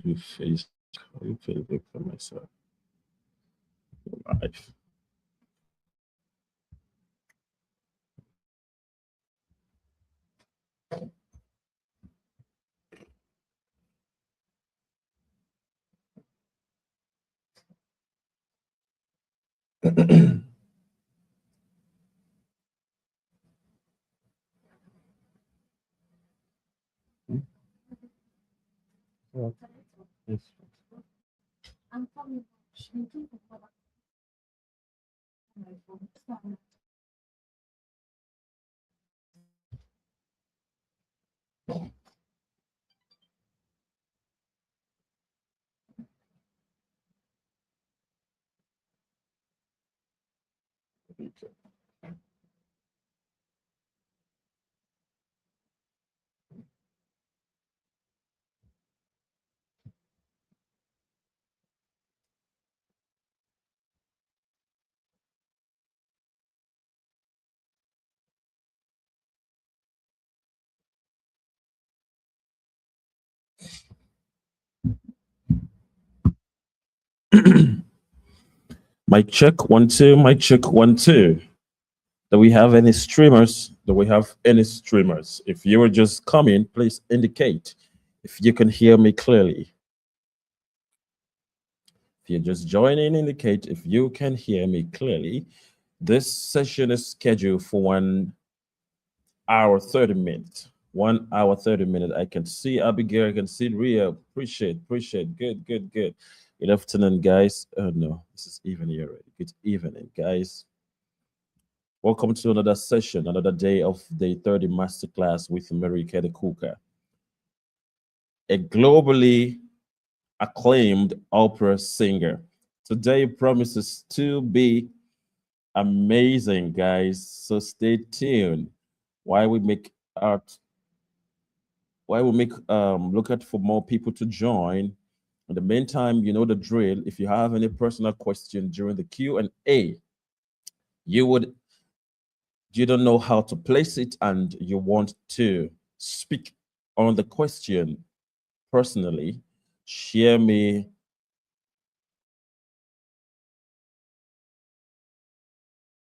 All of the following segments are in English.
do face how you Facebook for myself life. Well, yes. Okay. Mic check 1 2. Mic check 1 2. Do we have any streamers? Do we have any streamers? If you are just coming, please indicate if you can hear me clearly. If you're just joining, indicate if you can hear me clearly. This session is scheduled for 1 hour 30 minutes. 1 hour 30 minutes. I can see Abigail, I can see Ria. Appreciate. Good, good, good. Good afternoon, guys. Oh no, this is evening already. Good evening, guys. Welcome to another session, another day of the 30 Masterclass with Marieke de Koker, a globally acclaimed opera singer. Today promises to be amazing, guys. So stay tuned. Why we make art? Why we make look at for more people to join. In the meantime, you know the drill. If you have any personal question during the Q&A, you would you don't know how to place it and you want to speak on the question personally, share me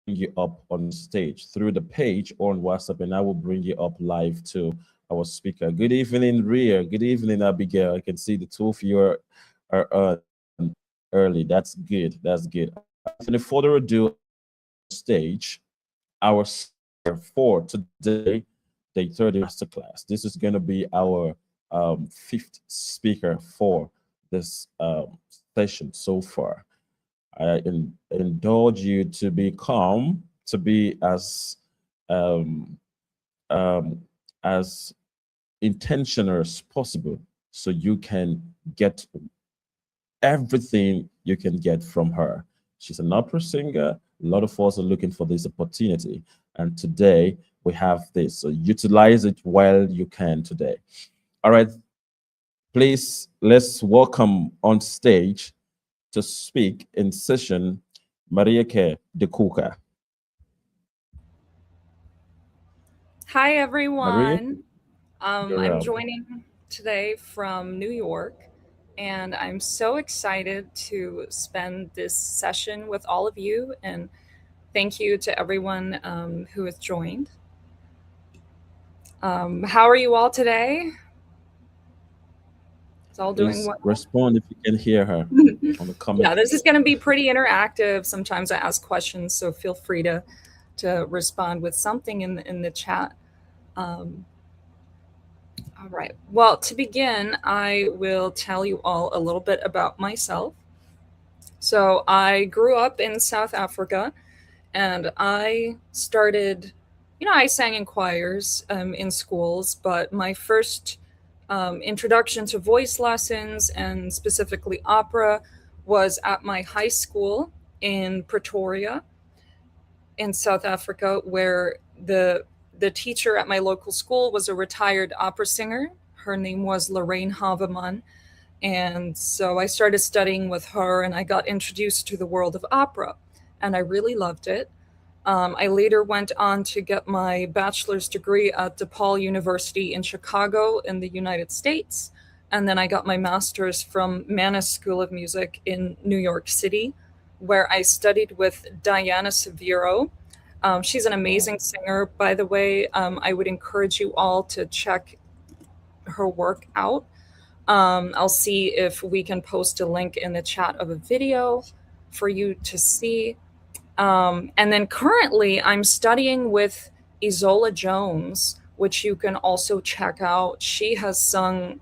you up on stage through the page on WhatsApp, and I will bring you up live to our speaker. Good evening, Ria. Good evening, Abigail. I can see the two of you are early. That's good. That's good. Without any further ado, stage our speaker for today, the 30 masterclass. This is going to be our fifth speaker for this session so far. I indulge you to be calm, to be um, um, as intentional as possible, so you can get everything you can get from her. She's an opera singer. A lot of us are looking for this opportunity, and today we have this. So utilize it while you can today. All right, please let's welcome on stage to speak in session Marieke de Koker. Hi, Maria, everyone. you're I'm up. joining today from New York, and I'm so excited to spend this session with all of you. And thank you to everyone who has joined. How are you all today? Is all doing Please well? respond if you can hear her on the comment Yeah, this is section. going to be pretty interactive. Sometimes I ask questions, so feel free to respond with something in the chat. Um, All right. Well, to begin, I will tell you all a little bit about myself. So, I grew up in South Africa and I started, I sang in choirs in schools, but my first introduction to voice lessons and specifically opera was at my high school in Pretoria in South Africa, where the teacher at my local school was a retired opera singer. Her name was Lorraine Havemann. And so I started studying with her and I got introduced to the world of opera. And I really loved it. I later went on to get my bachelor's degree at DePaul University in Chicago in the United States. and then I got my master's from Mannes School of Music in New York City, where I studied with Diana Severo. She's an Wow. amazing singer, by the way. I would encourage you all to check her work out. I'll see if we can post a link in the chat of a video for you to see. And then currently, I'm studying with Isola Jones, which you can also check out. She has sung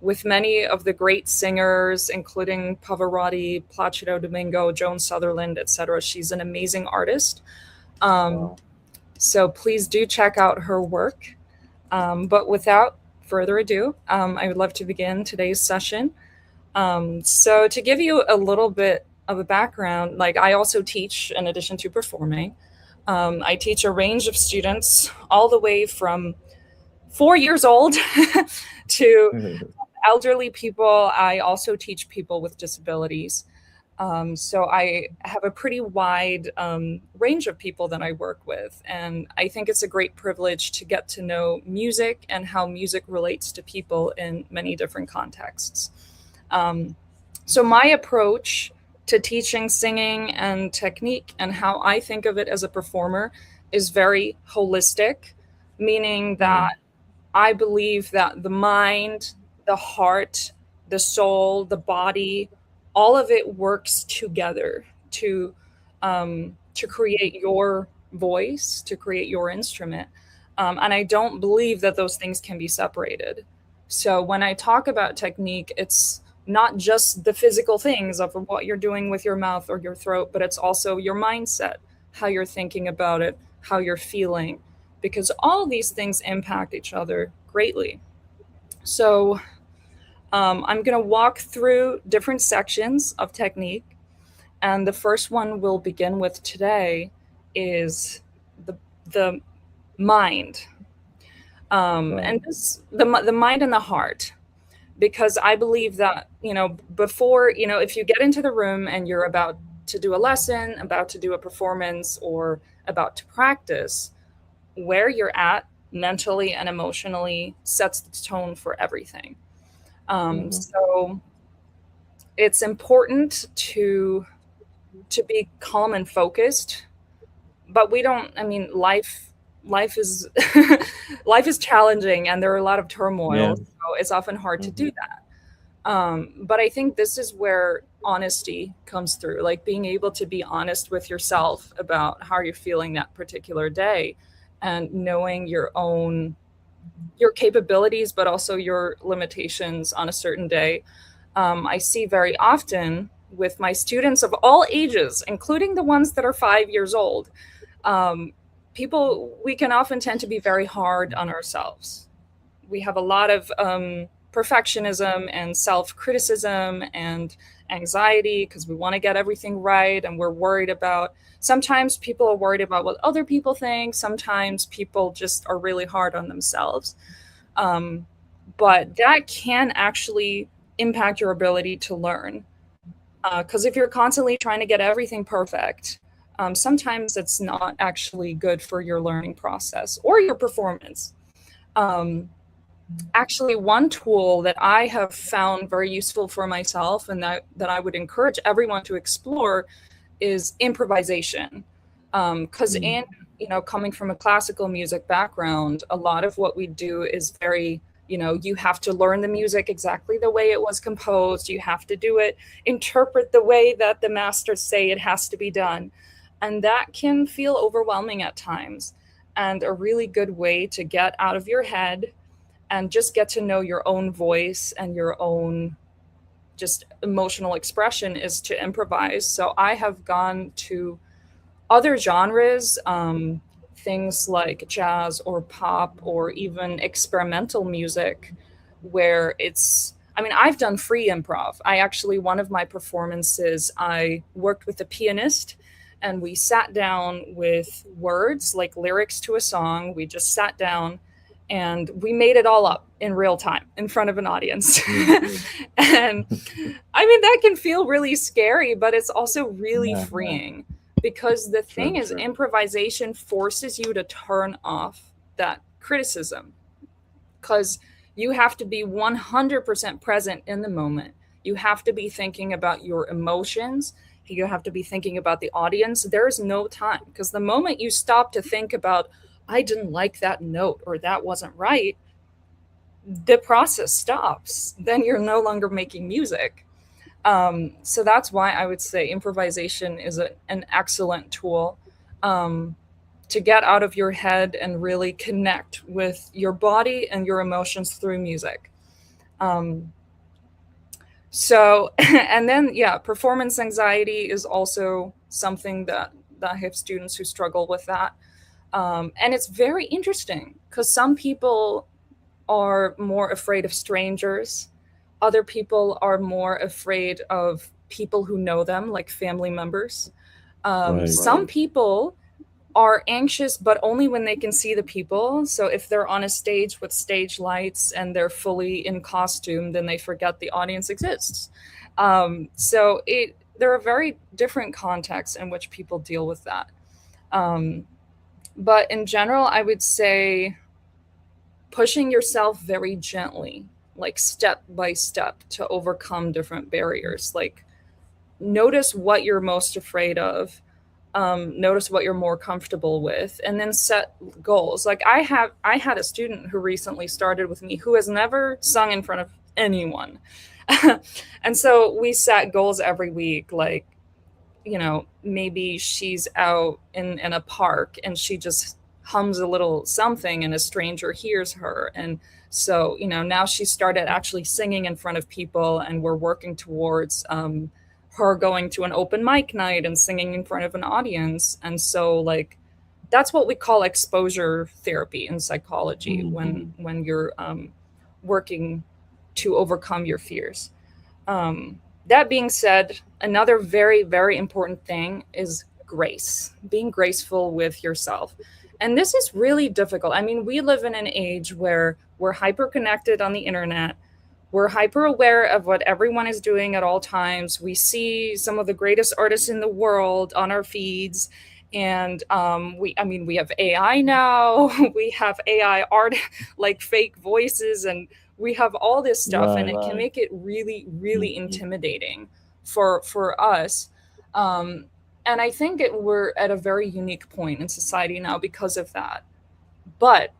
with many of the great singers, including Pavarotti, Placido Domingo, Joan Sutherland, etc. She's an amazing artist. Um, Wow. so please do check out her work. But without further ado, I would love to begin today's session. So to give you a little bit of a background, like I also teach in addition to performing. I teach a range of students all the way from 4 years old to elderly people. I also teach people with disabilities. So I have a pretty wide range of people that I work with. And I think it's a great privilege to get to know music and how music relates to people in many different contexts. Um, so my approach to teaching singing and technique and how I think of it as a performer is very holistic, meaning Mm, that I believe that the mind, the heart, the soul, the body, all of it works together to create your voice, to create your instrument. And I don't believe that those things can be separated. So when I talk about technique, it's not just the physical things of what you're doing with your mouth or your throat, but it's also your mindset, how you're thinking about it, how you're feeling, because all these things impact each other greatly. So I'm going to walk through different sections of technique. And the first one we'll begin with today is the mind. wow. And this the mind and the heart, because I believe that, before, if you get into the room and you're about to do a lesson, about to do a performance, or about to practice, where you're at mentally and emotionally sets the tone for everything. Mm-hmm. So it's important to be calm and focused, but we don't. I mean, life is life is challenging, and there are a lot of Yeah. turmoil. So it's often hard to Mm-hmm. do that. But I think this is where honesty comes through, like being able to be honest with yourself about how you're feeling that particular day, and knowing your capabilities, but also your limitations on a certain day. I see very often with my students of all ages, including the ones that are 5 years old, um, we can often tend to be very hard on ourselves. We have a lot of perfectionism and self criticism and anxiety because we want to get everything right, and we're worried about. Sometimes people are worried about what other people think. Sometimes people just are really hard on themselves. Um, but that can actually impact your ability to learn. Because if you're constantly trying to get everything perfect, sometimes it's not actually good for your learning process or your performance. Um, Actually, one tool that I have found very useful for myself, and that I would encourage everyone to explore, is improvisation. Because Mm, coming from a classical music background, a lot of what we do is very, you have to learn the music exactly the way it was composed. You have to do it, interpret the way that the masters say it has to be done. And that can feel overwhelming at times. And a really good way to get out of your head and just get to know your own voice and your own just emotional expression is to improvise. So I have gone to other genres, things like jazz or pop or even experimental music, where I mean, I've done free improv. One of my performances, I worked with a pianist and we sat down with words like lyrics to a song. We just sat down and we made it all up in real time in front of an audience. mm, mm. And I mean, that can feel really scary, but it's also really Yeah, yeah. freeing, because the thing True, is, true. improvisation forces you to turn off that criticism, because You have to be 100% present in the moment. You have to be thinking about your emotions. You have to be thinking about the audience. There's no time, because the moment you stop to think about, I didn't like that note or that wasn't right, the process stops. Then you're no longer making music. So that's why I would say improvisation is an excellent tool, um, to get out of your head and really connect with your body and your emotions through music. Um, and then, yeah, performance anxiety is also something that I have students who struggle with that. And it's very interesting because some people are more afraid of strangers. Other people are more afraid of people who know them, like family members. Right. Some people are anxious, but only when they can see the people. So if they're on a stage with stage lights and they're fully in costume, then they forget the audience exists. There are very different contexts in which people deal with that. Um, but in general, I would say pushing yourself very gently, like step by step, to overcome different barriers. Like, notice what you're most afraid of, notice what you're more comfortable with, and then set goals. Like, I had a student who recently started with me who has never sung in front of anyone. And so we set goals every week, like, maybe she's out in a park and she just hums a little something and a stranger hears her. And so, now she started actually singing in front of people, and we're working towards her going to an open mic night and singing in front of an audience. And so, like, that's what we call exposure therapy in psychology, Mhm. when you're working to overcome your fears. That being said, another very, very important thing is grace, being graceful with yourself. And this is really difficult. I mean, we live in an age where we're hyper connected on the internet. We're hyper aware of what everyone is doing at all times. We see some of the greatest artists in the world on our feeds. And we have AI now. We have AI art, like fake voices, and we have all this stuff, and Right. it can make it really, really Mhm. intimidating for us. Um, and I think we're at a very unique point in society now because of that. But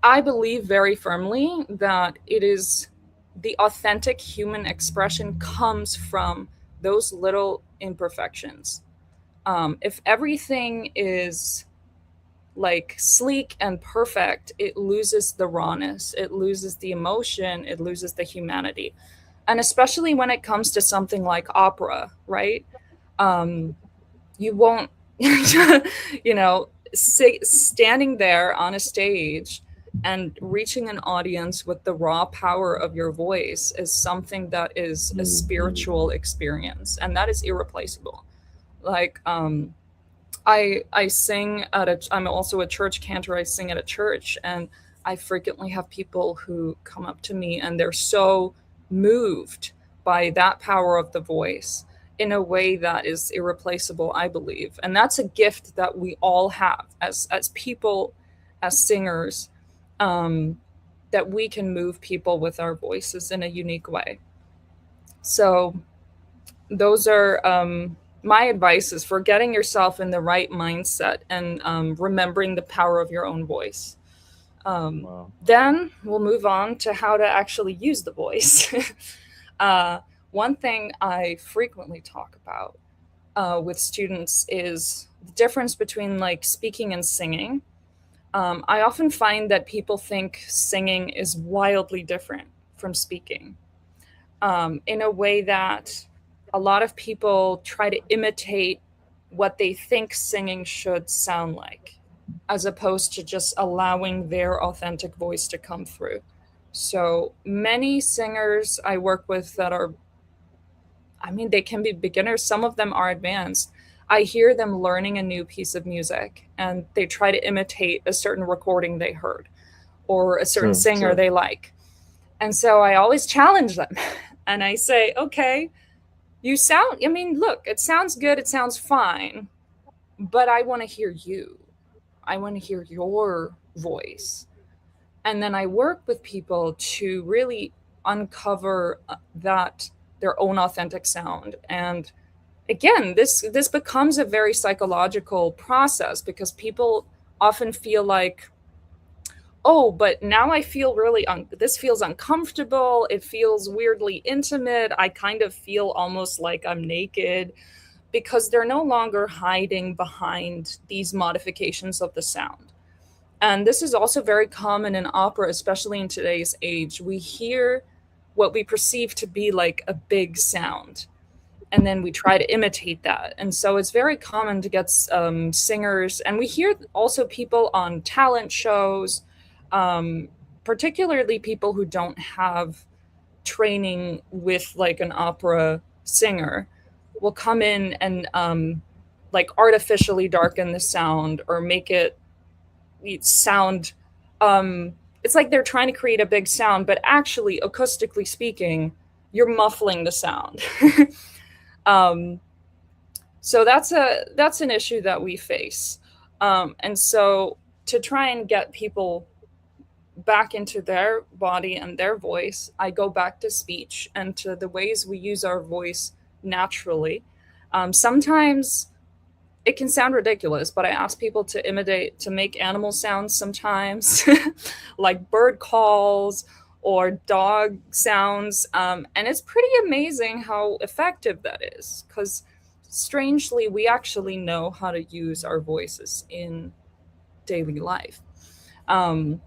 I believe very firmly that it is the authentic human expression comes from those little imperfections. If everything is like sleek and perfect, it loses the rawness, it loses the emotion, it loses the humanity. And especially when it comes to something like opera, right? Um, you won't, standing there on a stage and reaching an audience with the raw power of your voice is something that is a Mhm. spiritual experience, and that is irreplaceable. Like, I sing at a. I'm also a church cantor. I sing at a church, and I frequently have people who come up to me and they're so moved by that power of the voice in a way that is irreplaceable, I believe. And that's a gift that we all have as people, as singers, um, that we can move people with our voices in a unique way. So those are my advice is for getting yourself in the right mindset and remembering the power of your own voice. Wow. Then we'll move on to how to actually use the voice. uh, One thing I frequently talk about with students is the difference between like speaking and singing. I often find that people think singing is wildly different from speaking, in a way that a lot of people try to imitate what they think singing should sound like, as opposed to just allowing their authentic voice to come through. So many singers I work with that are, I mean, they can be beginners, some of them are advanced. I hear them learning a new piece of music and they try to imitate a certain recording they heard or a certain True. singer they like. And so I always challenge them and I say, okay, I mean, look, it sounds good, it sounds fine, but I want to hear you. I want to hear your voice. And then I work with people to really uncover that their own authentic sound. And again, this becomes a very psychological process because people often feel like, oh, but now I feel really this feels uncomfortable, it feels weirdly intimate, I kind of feel almost like I'm naked, because they're no longer hiding behind these modifications of the sound. And this is also very common in opera, especially in today's age. We hear what we perceive to be like a big sound, and then we try to imitate that. And so it's very common to get singers, and we hear also people on talent shows, um, particularly people who don't have training with like an opera singer, will come in and like artificially darken the sound or make it sound, it's like they're trying to create a big sound, but actually acoustically speaking, you're muffling the sound. um, so that's an issue that we face. And so to try and get people back into their body and their voice, I go back to speech and to the ways we use our voice naturally. Sometimes it can sound ridiculous, but I ask people to make animal sounds sometimes, like bird calls or dog sounds. And it's pretty amazing how effective that is, because strangely, we actually know how to use our voices in daily life. Um,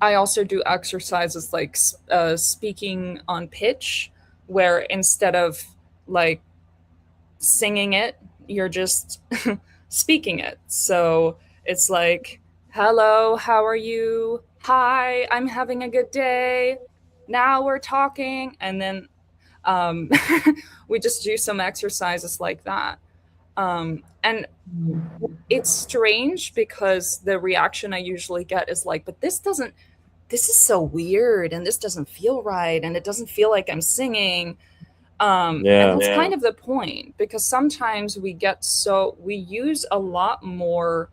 I also do exercises like speaking on pitch, where instead of like singing it, you're just speaking it. So it's like, hello, how are you? Hi, I'm having a good day. Now we're talking. And then um, we just do some exercises like that. And it's strange because the reaction I usually get is like, but this is so weird and this doesn't feel right and it doesn't feel like I'm singing. And Yeah. that's kind of the point, because sometimes we use a lot more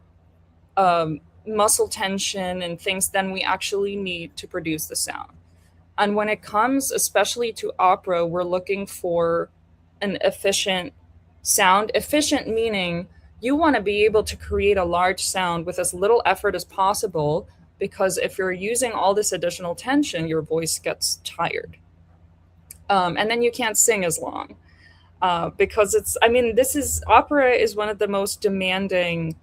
muscle tension and things than we actually need to produce the sound. And when it comes especially to opera, we're looking for an efficient sound. Efficient meaning you want to be able to create a large sound with as little effort as possible, because if you're using all this additional tension, your voice gets tired. And then you can't sing as long, because this is opera is one of the most demanding.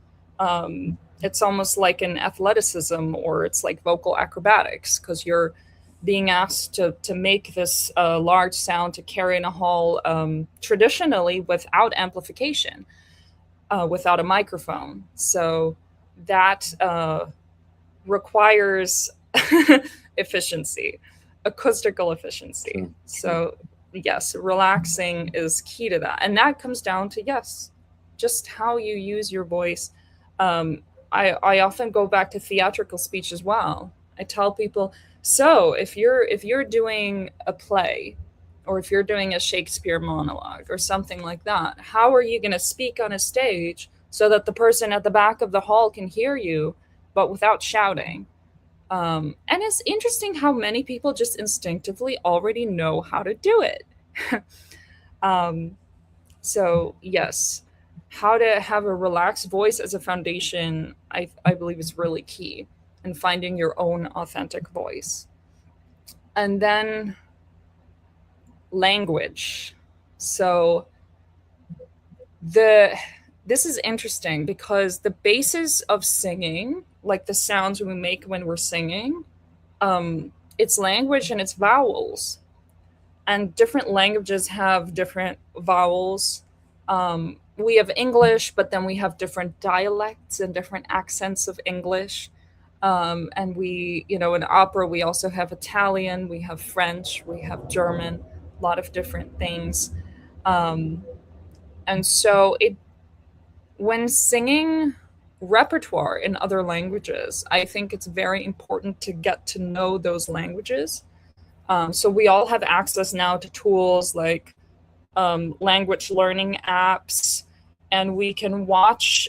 It's almost like an athleticism, or it's like vocal acrobatics, because you're being asked to make this large sound to carry in a hall, traditionally without amplification, without a microphone. So that requires efficiency, acoustical efficiency. True. So, yes, relaxing is key to that. And that comes down to, yes, just how you use your voice. I often go back to theatrical speech as well. I tell people, so if you're doing a play, or if you're doing a Shakespeare monologue or something like that, how are you going to speak on a stage so that the person at the back of the hall can hear you, but without shouting? And it's interesting how many people just instinctively already know how to do it. um, so, yes, how to have a relaxed voice as a foundation, I believe, is really key in finding your own authentic voice. And then language. So, the this is interesting because the basis of singing, like the sounds we make when we're singing, it's language and it's vowels. And different languages have different vowels. We have English, but then we have different dialects and different accents of English. And in opera, we also have Italian, we have French, we have German, a lot of different things. Um, and so when singing repertoire in other languages, I think it's very important to get to know those languages. So we all have access now to tools like language learning apps and we can watch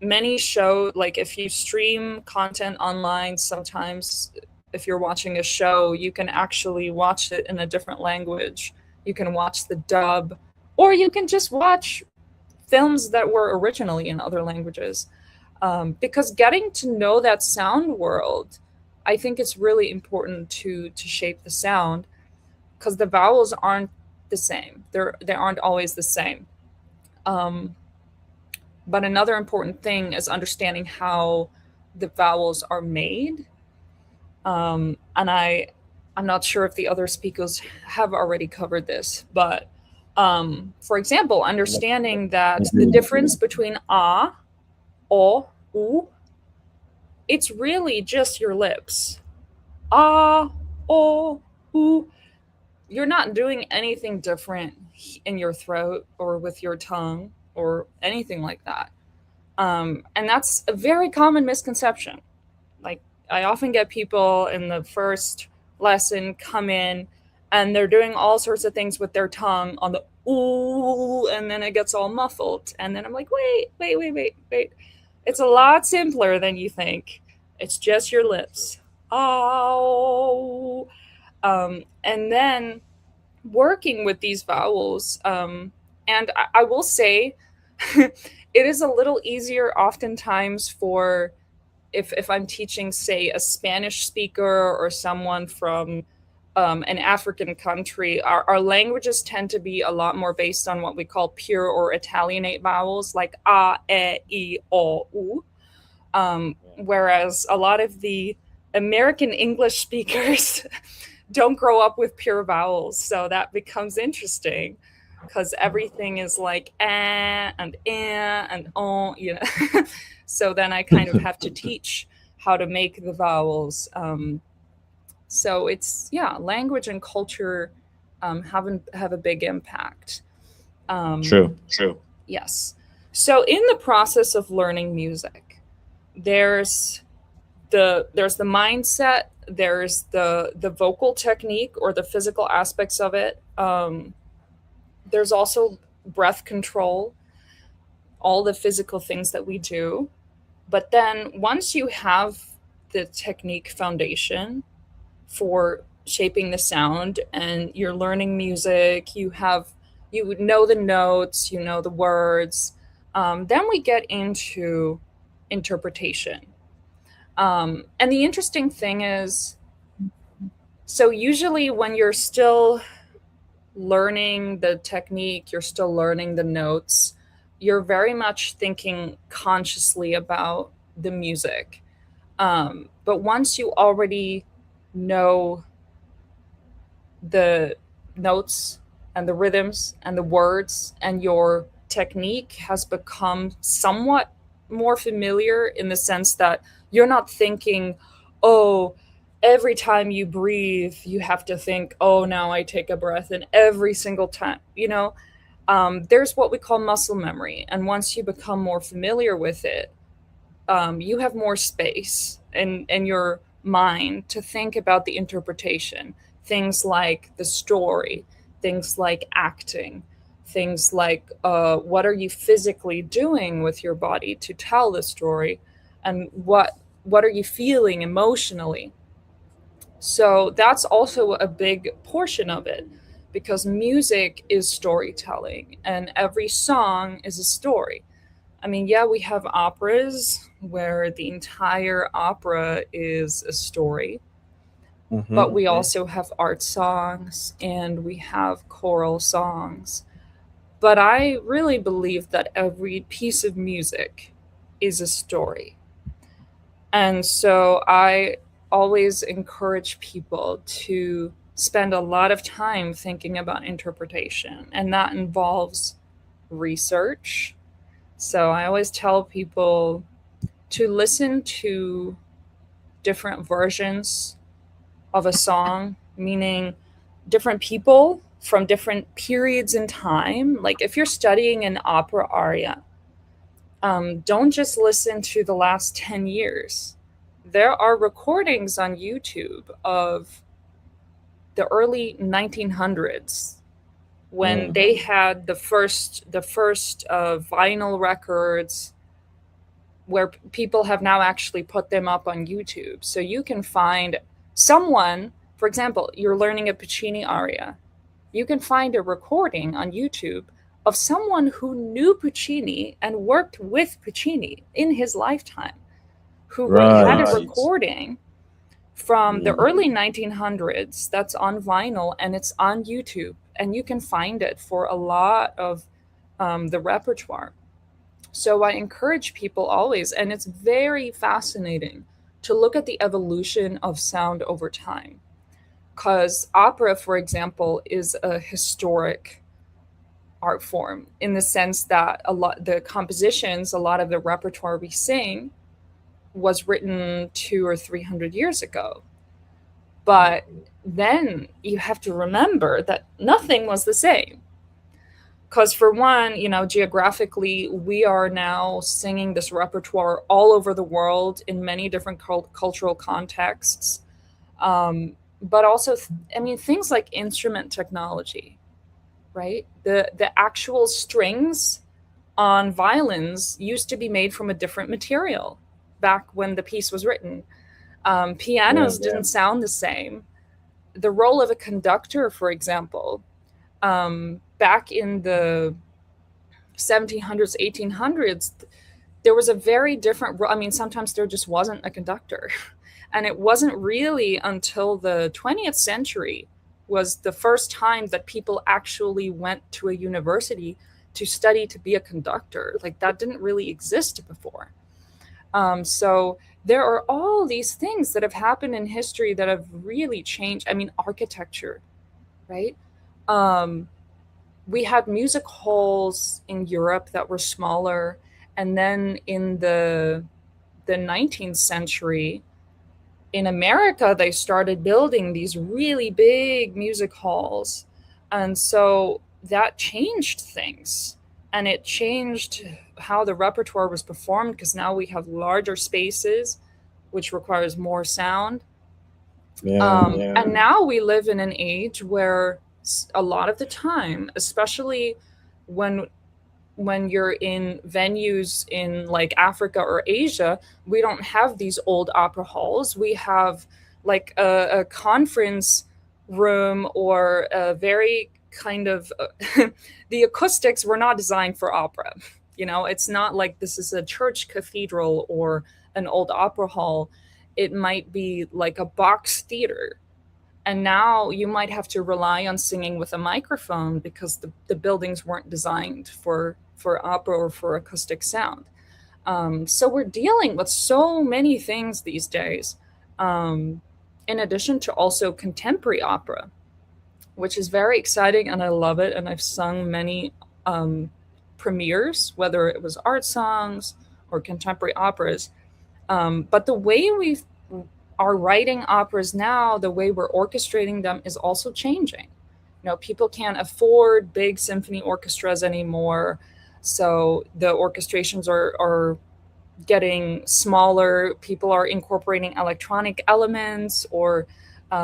many show, like if you stream content online, sometimes if you're watching a show, you can actually watch it in a different language. You can watch the dub, or you can just watch films that were originally in other languages. Because getting to know that sound world, I think it's really important to shape the sound, because the vowels aren't the same. They aren't always the same. Um, but another important thing is understanding how the vowels are made. And I'm not sure if the other speakers have already covered this, but for example, understanding that the difference between a, o, u, it's really just your lips. A, o, u. You're not doing anything different in your throat or with your tongue or anything like that. And that's a very common misconception. Like, I often get people in the first lesson come in and they're doing all sorts of things with their tongue on the ooh, and then it gets all muffled. And then I'm like, wait. It's a lot simpler than you think. It's just your lips. Oh. And then working with these vowels, and I will say, it is a little easier oftentimes for, if I'm teaching, say, a Spanish speaker or someone from an African country. Our languages tend to be a lot more based on what we call pure or Italianate vowels, like a, e, I, o, u. Whereas a lot of the American English speakers don't grow up with pure vowels. So that becomes interesting, because everything is like and on, you know. So then I kind of have to teach how to make the vowels. So it's, yeah, language and culture have a big impact. Um, True. yes. So in the process of learning music, there's there's the mindset, there's the vocal technique or the physical aspects of it. There's also breath control, all the physical things that we do. But then once you have the technique foundation for shaping the sound and you're learning music, you know the notes, you know the words, then we get into interpretation. And the interesting thing is, so usually when you're still learning the technique, you're still learning the notes, you're very much thinking consciously about the music. But once you already know the notes and the rhythms and the words, and your technique has become somewhat more familiar, in the sense that you're not thinking, oh, every time you breathe, you have to think, oh, now I take a breath in every single time, you know. There's what we call muscle memory. And once you become more familiar with it, you have more space in your mind to think about the interpretation. Things like the story, things like acting, things like what are you physically doing with your body to tell the story, and what are you feeling emotionally. So that's also a big portion of it, because music is storytelling and every song is a story. I mean, yeah, we have operas where the entire opera is a story, but we also have art songs and we have choral songs. But I really believe that every piece of music is a story. And so I always encourage people to spend a lot of time thinking about interpretation, and that involves research. So I always tell people to listen to different versions of a song, meaning different people from different periods in time. Like if you're studying an opera aria, don't just listen to the last 10 years. There are recordings on YouTube of the early 1900s when they had the first vinyl records, where people have now actually put them up on YouTube. So you can find someone, for example, you're learning a Puccini aria. You can find a recording on YouTube of someone who knew Puccini and worked with Puccini in his lifetime, who had a Right. recording from the Mhm. early 1900s that's on vinyl, and it's on YouTube. And you can find it for a lot of the repertoire. So I encourage people always, and it's very fascinating to look at the evolution of sound over time. Because opera, for example, is a historic art form in the sense that a lot the compositions, a lot of the repertoire we sing was written 200 or 300 years ago. But then you have to remember that nothing was the same. Because, for one, geographically, we are now singing this repertoire all over the world in many different cultural contexts. Um, but also, I mean, things like instrument technology, right? The actual strings on violins used to be made from a different material back when the piece was written. Yeah. Pianos didn't sound the same. The role of a conductor, for example, back in the 1700s, 1800s, there was a very different role. I mean, sometimes there just wasn't a conductor. And it wasn't really until the 20th century was the first time that people actually went to a university to study to be a conductor. Like, that didn't really exist before. So there are all these things that have happened in history that have really changed. I mean, architecture, right? Um, we had music halls in Europe that were smaller, and then in the 19th century in America they started building these really big music halls. And so that changed things, and it changed how the repertoire was performed, because now we have larger spaces, which requires more sound. Yeah. And now we live in an age where a lot of the time, especially when you're in venues in like Africa or Asia, we don't have these old opera halls. We have like a conference room, or a very kind of the acoustics were not designed for opera. It's not like this is a church cathedral or an old opera hall. It might be like a box theater, and now you might have to rely on singing with a microphone because the buildings weren't designed for opera or for acoustic sound. So we're dealing with so many things these days, um, in addition to also contemporary opera, which is very exciting, and I love it. And I've sung many um, premieres, whether it was art songs or contemporary operas. But the way we are writing operas now, the way we're orchestrating them is also changing. People can't afford big symphony orchestras anymore. So the orchestrations are getting smaller. People are incorporating electronic elements, or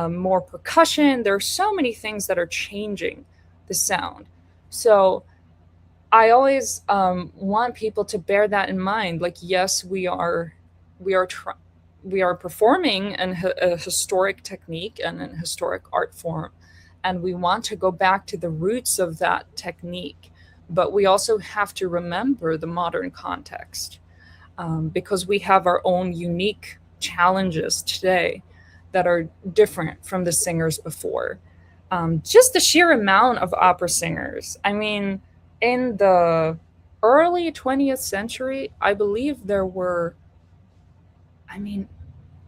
more percussion. There are so many things that are changing the sound. So I always want people to bear that in mind. Like, yes, we are tr- we are performing a historic technique and an historic art form, and we want to go back to the roots of that technique. But we also have to remember the modern context, because we have our own unique challenges today that are different from the singers before. Just the sheer amount of opera singers. I mean, in the early 20th century, I believe there were, I mean,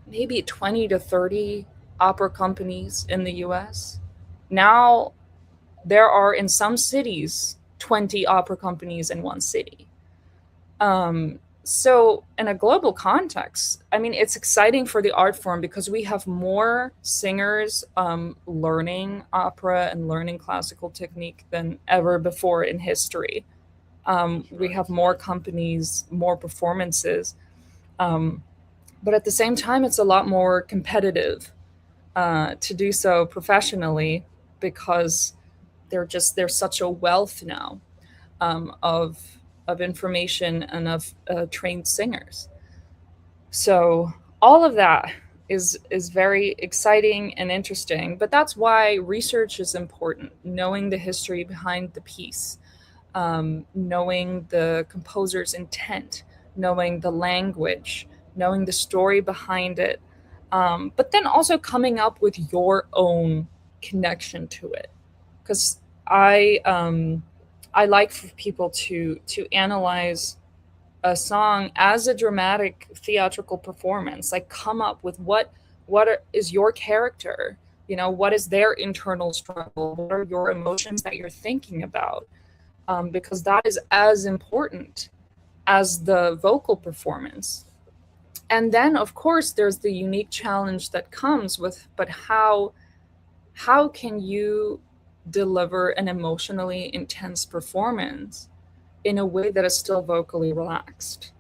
maybe 20 to 30 opera companies in the US. Now there are in some cities 20 opera companies in one city. So, in a global context, I mean, it's exciting for the art form because we have more singers learning opera and learning classical technique than ever before in history. We have more companies, more performances, um, but at the same time, it's a lot more competitive to do so professionally, because there's such a wealth now, of information and of trained singers. So all of that is very exciting and interesting. But that's why research is important. Knowing the history behind the piece, knowing the composer's intent, knowing the language, knowing the story behind it, but then also coming up with your own connection to it. Because I like for people to analyze a song as a dramatic theatrical performance. Like, come up with is your character, what is their internal struggle, what are your emotions that you're thinking about, because that is as important as the vocal performance. And then of course there's the unique challenge that comes with, but how can you deliver an emotionally intense performance in a way that is still vocally relaxed?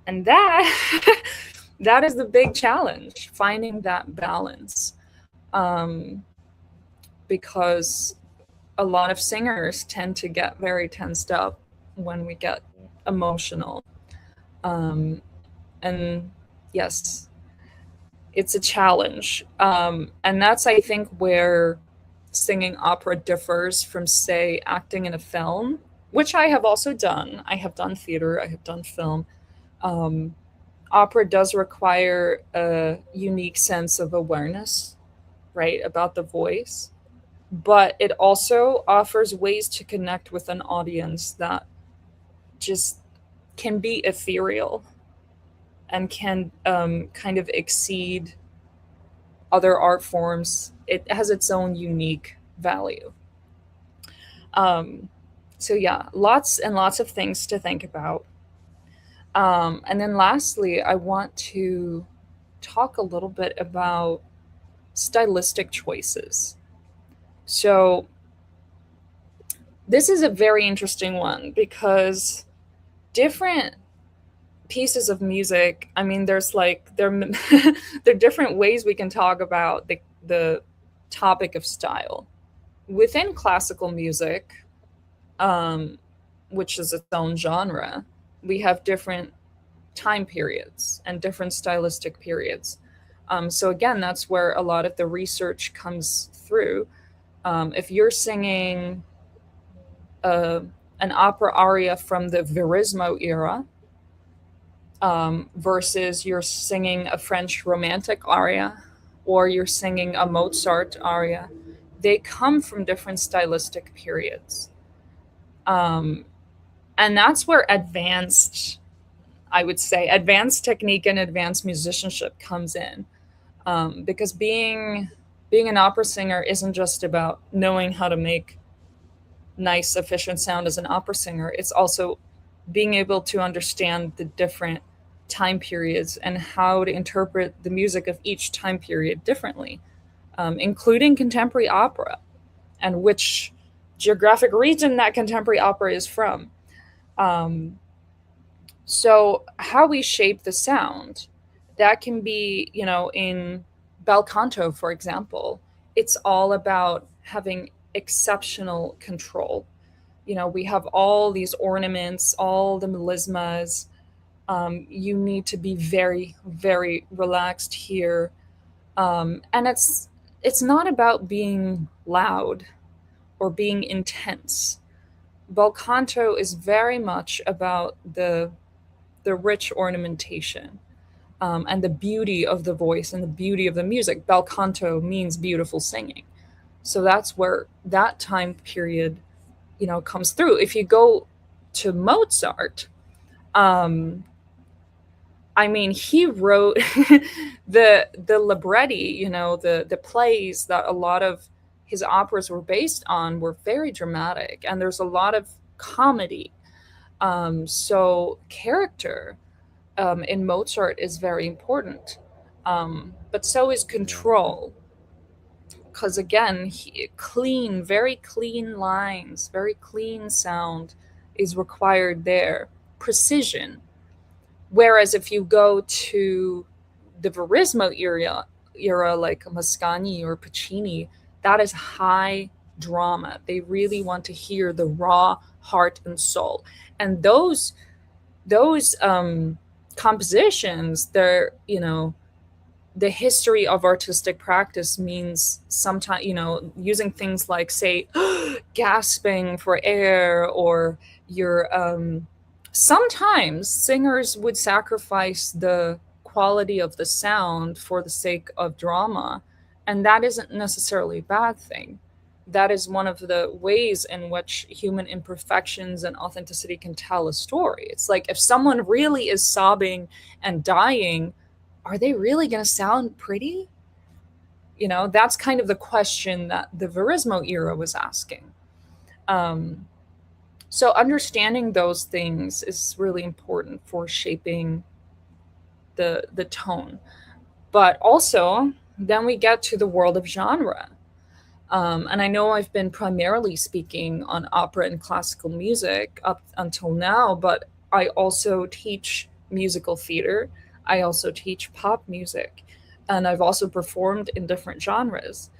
And that that is the big challenge, finding that balance. um, because a lot of singers tend to get very tensed up when we get emotional. um, and yes, it's a challenge. And that's, I think, where singing opera differs from, say, acting in a film, which I have also done. I have done theater, I have done film. um, Opera does require a unique sense of awareness, right, about the voice, but it also offers ways to connect with an audience that just can be ethereal and can kind of exceed other art forms. It has its own unique value. Um, so yeah, lots and lots of things to think about. And then lastly, I want to talk a little bit about stylistic choices. So this is a very interesting one because different pieces of music, I mean, there's like there are different ways we can talk about the topic of style within classical music, um, which is its own genre. We have different time periods and different stylistic periods. So again, that's where a lot of the research comes through. If you're singing uh, an opera aria from the Verismo era, versus you're singing a French romantic aria, or you're singing a Mozart aria, they come from different stylistic periods. Um, and that's where I would say, advanced technique and advanced musicianship comes in. Because being an opera singer isn't just about knowing how to make nice, efficient sound as an opera singer. It's also being able to understand the different time periods and how to interpret the music of each time period differently, including contemporary opera and which geographic region that contemporary opera is from. Um, so, how we shape the sound, that can be, in bel canto, for example, it's all about having exceptional control. We have all these ornaments, all the melismas. You need to be very, very relaxed here. And it's not about being loud or being intense. Bel canto is very much about the rich ornamentation, and the beauty of the voice and the beauty of the music. Bel canto means beautiful singing. So that's where that time period, comes through. If you go to Mozart, um, I mean, he wrote the libretti, the plays that a lot of his operas were based on were very dramatic, and there's a lot of comedy. So character, in Mozart is very important, but so is Yeah. control. Because again, very clean lines, very clean sound is required there. Precision. Whereas if you go to the Verismo era like Mascagni or Puccini, that is high drama. They really want to hear the raw heart and soul. And those compositions, they're, the history of artistic practice means sometimes, using things like, say, gasping for air, or your sometimes singers would sacrifice the quality of the sound for the sake of drama, and that isn't necessarily a bad thing. That is one of the ways in which human imperfections and authenticity can tell a story. It's like, if someone really is sobbing and dying, are they really going to sound pretty? That's kind of the question that the Verismo era was asking. Um, so understanding those things is really important for shaping the tone. But also, then we get to the world of genre. And I know I've been primarily speaking on opera and classical music up until now, but I also teach musical theater. I also teach pop music, and I've also performed in different genres.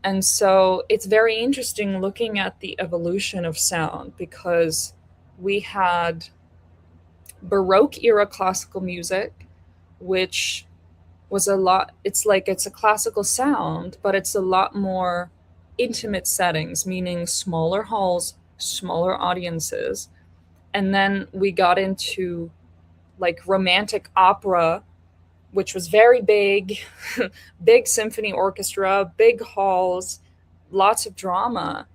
And so it's very interesting looking at the evolution of sound, because we had Baroque era classical music, which was a lot, it's a classical sound, but it's a lot more intimate settings, meaning smaller halls, smaller audiences. And then we got into like romantic opera, which was very big, big symphony orchestra, big halls, lots of drama.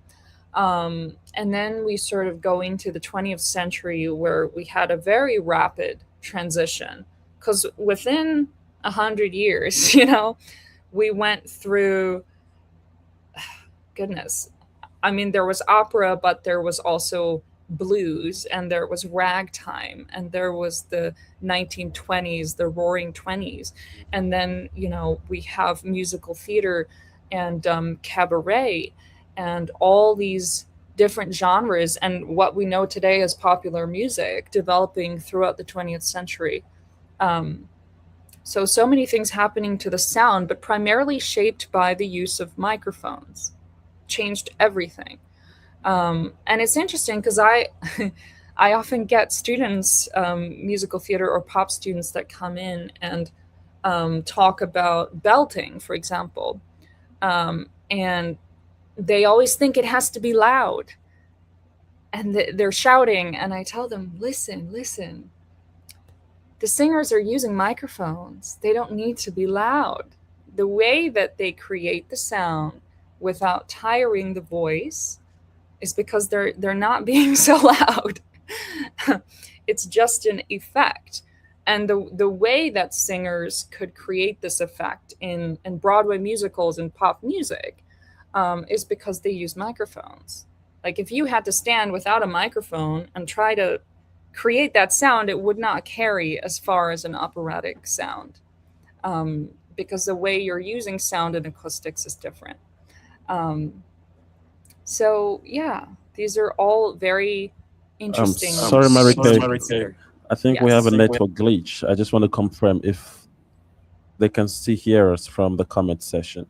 And then we sort of go into the 20th century, where we had a very rapid transition, because within 100 years, we went through, goodness, I mean, there was opera, but there was also blues, and there was ragtime, and there was the 1920s, the roaring 20s. And then, we have musical theater and cabaret, and all these different genres, and what we know today as popular music developing throughout the 20th century. Um, so many things happening to the sound, but primarily shaped by the use of microphones, changed everything. And it's interesting because I often get students, musical theater or pop students, that come in and talk about belting, for example, and they always think it has to be loud, and they're shouting, and I tell them, listen, listen. The singers are using microphones. They don't need to be loud. The way that they create the sound without tiring the voice is because they're not being so loud. It's just an effect. And the way that singers could create this effect in Broadway musicals and pop music, is because they use microphones. Like, if you had to stand without a microphone and try to create that sound, it would not carry as far as an operatic sound, because the way you're using sound and acoustics is different. Um, so yeah, these are all very interesting Sorry, things to Marike. consider. I think we Yes. have a network glitch. I just want to confirm if they can still hear us from the comment session.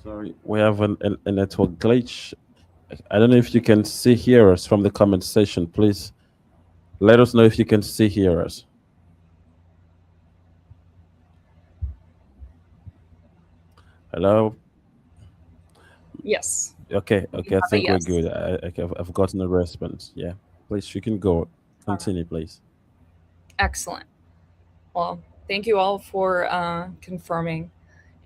Sorry, we have a network glitch. I don't know if you can still hear us from the comment section. Please let us know if you can still hear us. Hello. Yes. Okay. We Okay. I have a think we're yes. good. I've gotten a response. Yeah. Please, you can go. Continue, please. Excellent. Well, thank you all for confirming.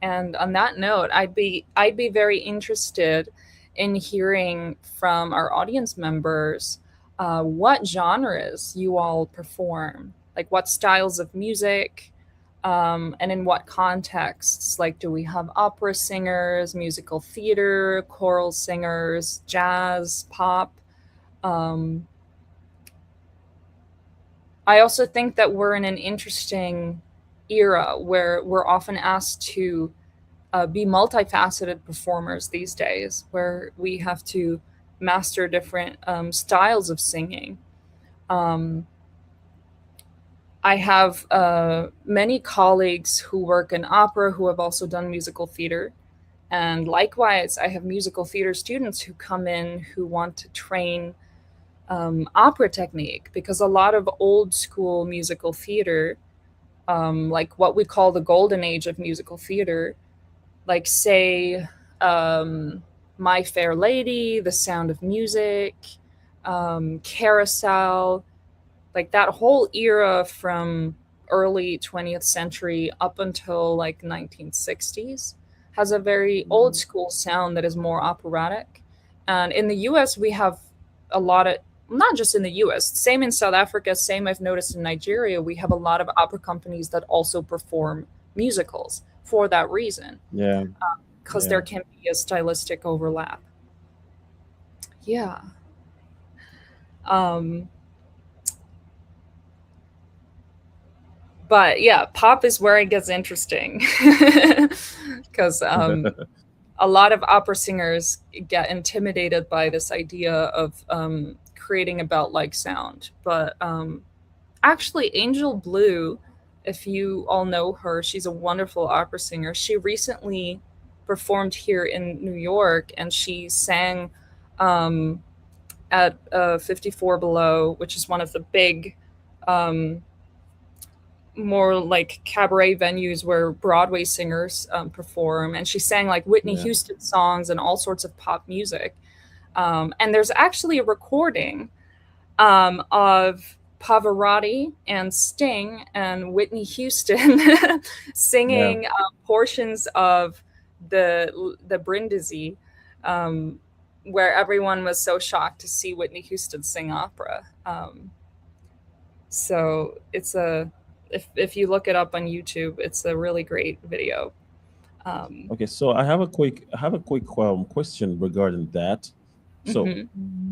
And on that note, I'd be very interested in hearing from our audience members, what genres you all perform, like what styles of music, and in what contexts. Like, do we have opera singers, musical theater, choral singers, jazz, pop? Um, I also think that we're in an interesting era where we're often asked to be multifaceted performers these days, where we have to master different styles of singing. Um, I have many colleagues who work in opera who have also done musical theater. And likewise, I have musical theater students who come in who want to train opera technique, because a lot of old school musical theater, like what we call the golden age of musical theater, like say um, My Fair Lady, The Sound of Music, Carousel, like that whole era from early 20th century up until like 1960s has a very old Mhm. school sound that is more operatic. And in the US we have a lot of, not just in the US, same in South Africa, same I've noticed in Nigeria, we have a lot of opera companies that also perform musicals for that reason, Yeah, because there yeah. can be a stylistic overlap. Yeah. um but yeah, pop is where it gets interesting because a lot of opera singers get intimidated by this idea of creating a belt like sound. But actually, Angel Blue, if you all know her, she's a wonderful opera singer. She recently performed here in New York, and she sang um, at 54 Below, which is one of the big um, more like cabaret venues where Broadway singers perform, and she sang like Whitney Yeah, Houston songs and all sorts of pop music. And there's actually a recording of Pavarotti and Sting and Whitney Houston yeah. singing portions of the Brindisi, um, where everyone was so shocked to see Whitney Houston sing opera. So it's a, if you look it up on YouTube, it's a really great video. Um, Okay, so I have a quick question regarding that. So, mhm.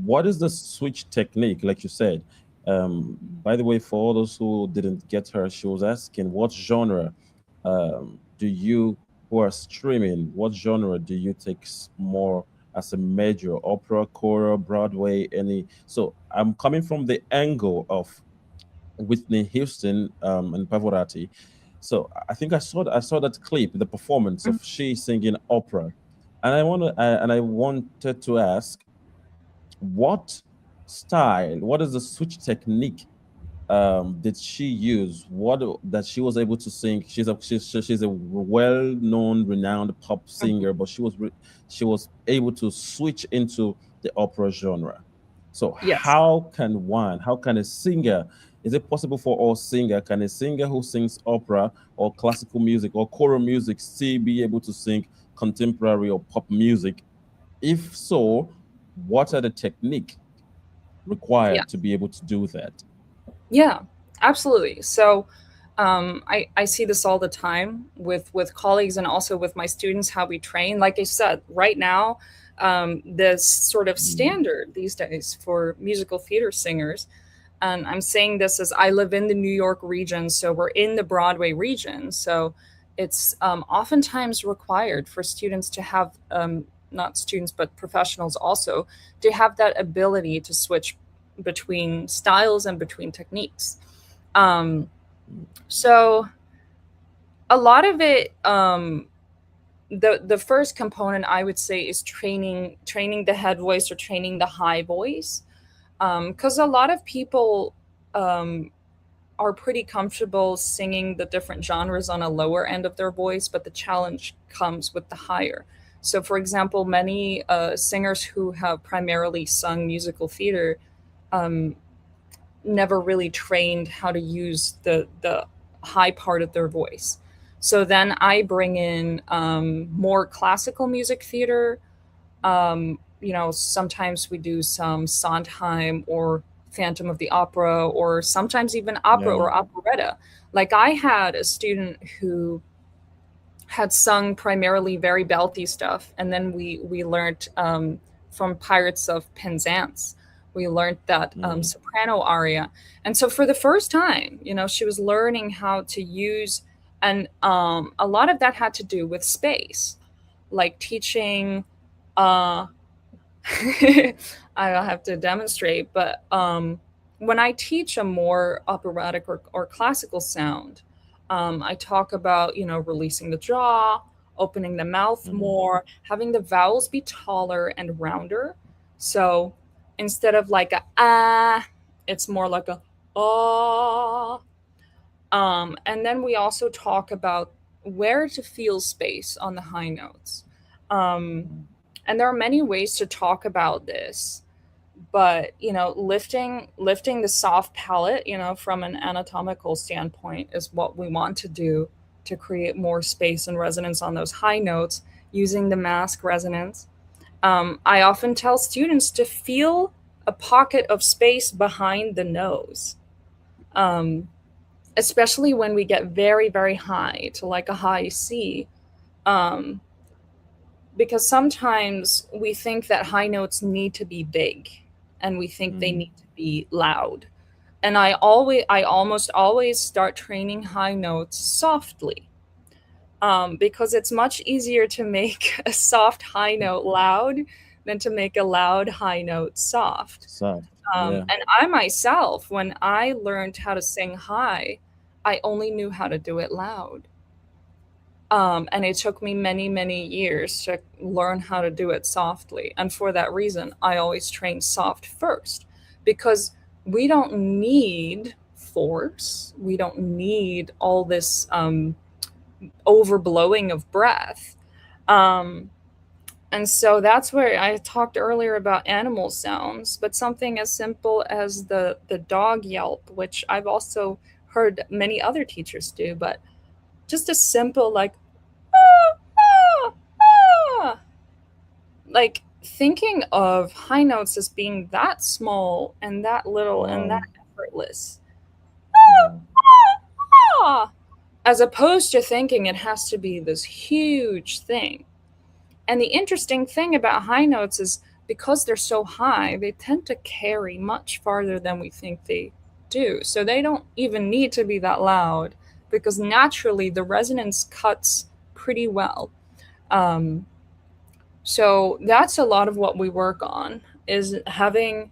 what is the switch technique? Like you said, by the way, for all those who didn't get her, she was asking what genre do you, who are streaming, what genre do you take more as a major? Opera, choral, Broadway, any? So, I'm coming from the angle of Whitney Houston and Pavarotti. So I saw that clip, the performance of she singing opera, and I wanted to ask what style, what is the switch technique did she use? What that she was able to sing? She's a well-known, renowned pop singer, but she was able to switch into the opera genre. So Yes. how can a singer? Is it possible for all singer? Can a singer who sings opera or classical music or choral music still be able to sing contemporary or pop music? If so, what are the technique required to Yes. be able to do that? Yeah, absolutely. So I see this all the time with colleagues and also with my students, how we train. Like I said, right now, this sort of Mm, standard these days for musical theater singers, and I'm saying this as I live in the New York region, so we're in the Broadway region. So it's oftentimes required for students to have, not students, but professionals also, to have that ability to switch between styles and between techniques. Um, mm, so a lot of it, the first component I would say is training the head voice or training the high voice, because a lot of people um, are pretty comfortable singing the different genres on a lower end of their voice, but the challenge comes with the higher. So, for example, many singers who have primarily sung musical theater um, never really trained how to use the high part of their voice. So then I bring in more classical music theater. Sometimes we do some Sondheim or Phantom of the Opera, or sometimes even opera yeah. or operetta. Like I had a student who had sung primarily very belty stuff, and then we learned from Pirates of Penzance. We learned that Mm, soprano aria, and so for the first time, she was learning how to use, and a lot of that had to do with space, like teaching. Uh, I'll have to demonstrate, but when I teach a more operatic or classical sound, I talk about, releasing the jaw, opening the mouth Mm-hmm. more, having the vowels be taller and rounder. So instead of like a ah, it's more like a ah. And then we also talk about where to feel space on the high notes. Um, and there are many ways to talk about this, but lifting the soft palate, from an anatomical standpoint is what we want to do to create more space and resonance on those high notes using the mask resonance. I often tell students to feel a pocket of space behind the nose, um, especially when we get very, very high to like a high C. Um, because sometimes we think that high notes need to be big and we think they Mm-hmm. need to be loud. And I almost always start training high notes softly, because it's much easier to make a soft high note loud than to make a loud high note soft. Soft. Yeah. And I myself, when I learned how to sing high, I only knew how to do it loud. And it took me many, many years to learn how to do it softly. And for that reason, I always train soft first, because we don't need force. We don't need all this overblowing of breath. Um, and so that's where I talked earlier about animal sounds, but something as simple as the dog yelp, which I've also heard many other teachers do, but just a simple like ah, ah. Like thinking of high notes as being that small and that little and that Wow. effortless, Yeah. ah, as opposed to thinking it has to be this huge thing. And the interesting thing about high notes is because they're so high, they tend to carry much farther than we think they do. So they don't even need to be that loud because naturally the resonance cuts pretty well. Um, so that's a lot of what we work on, is having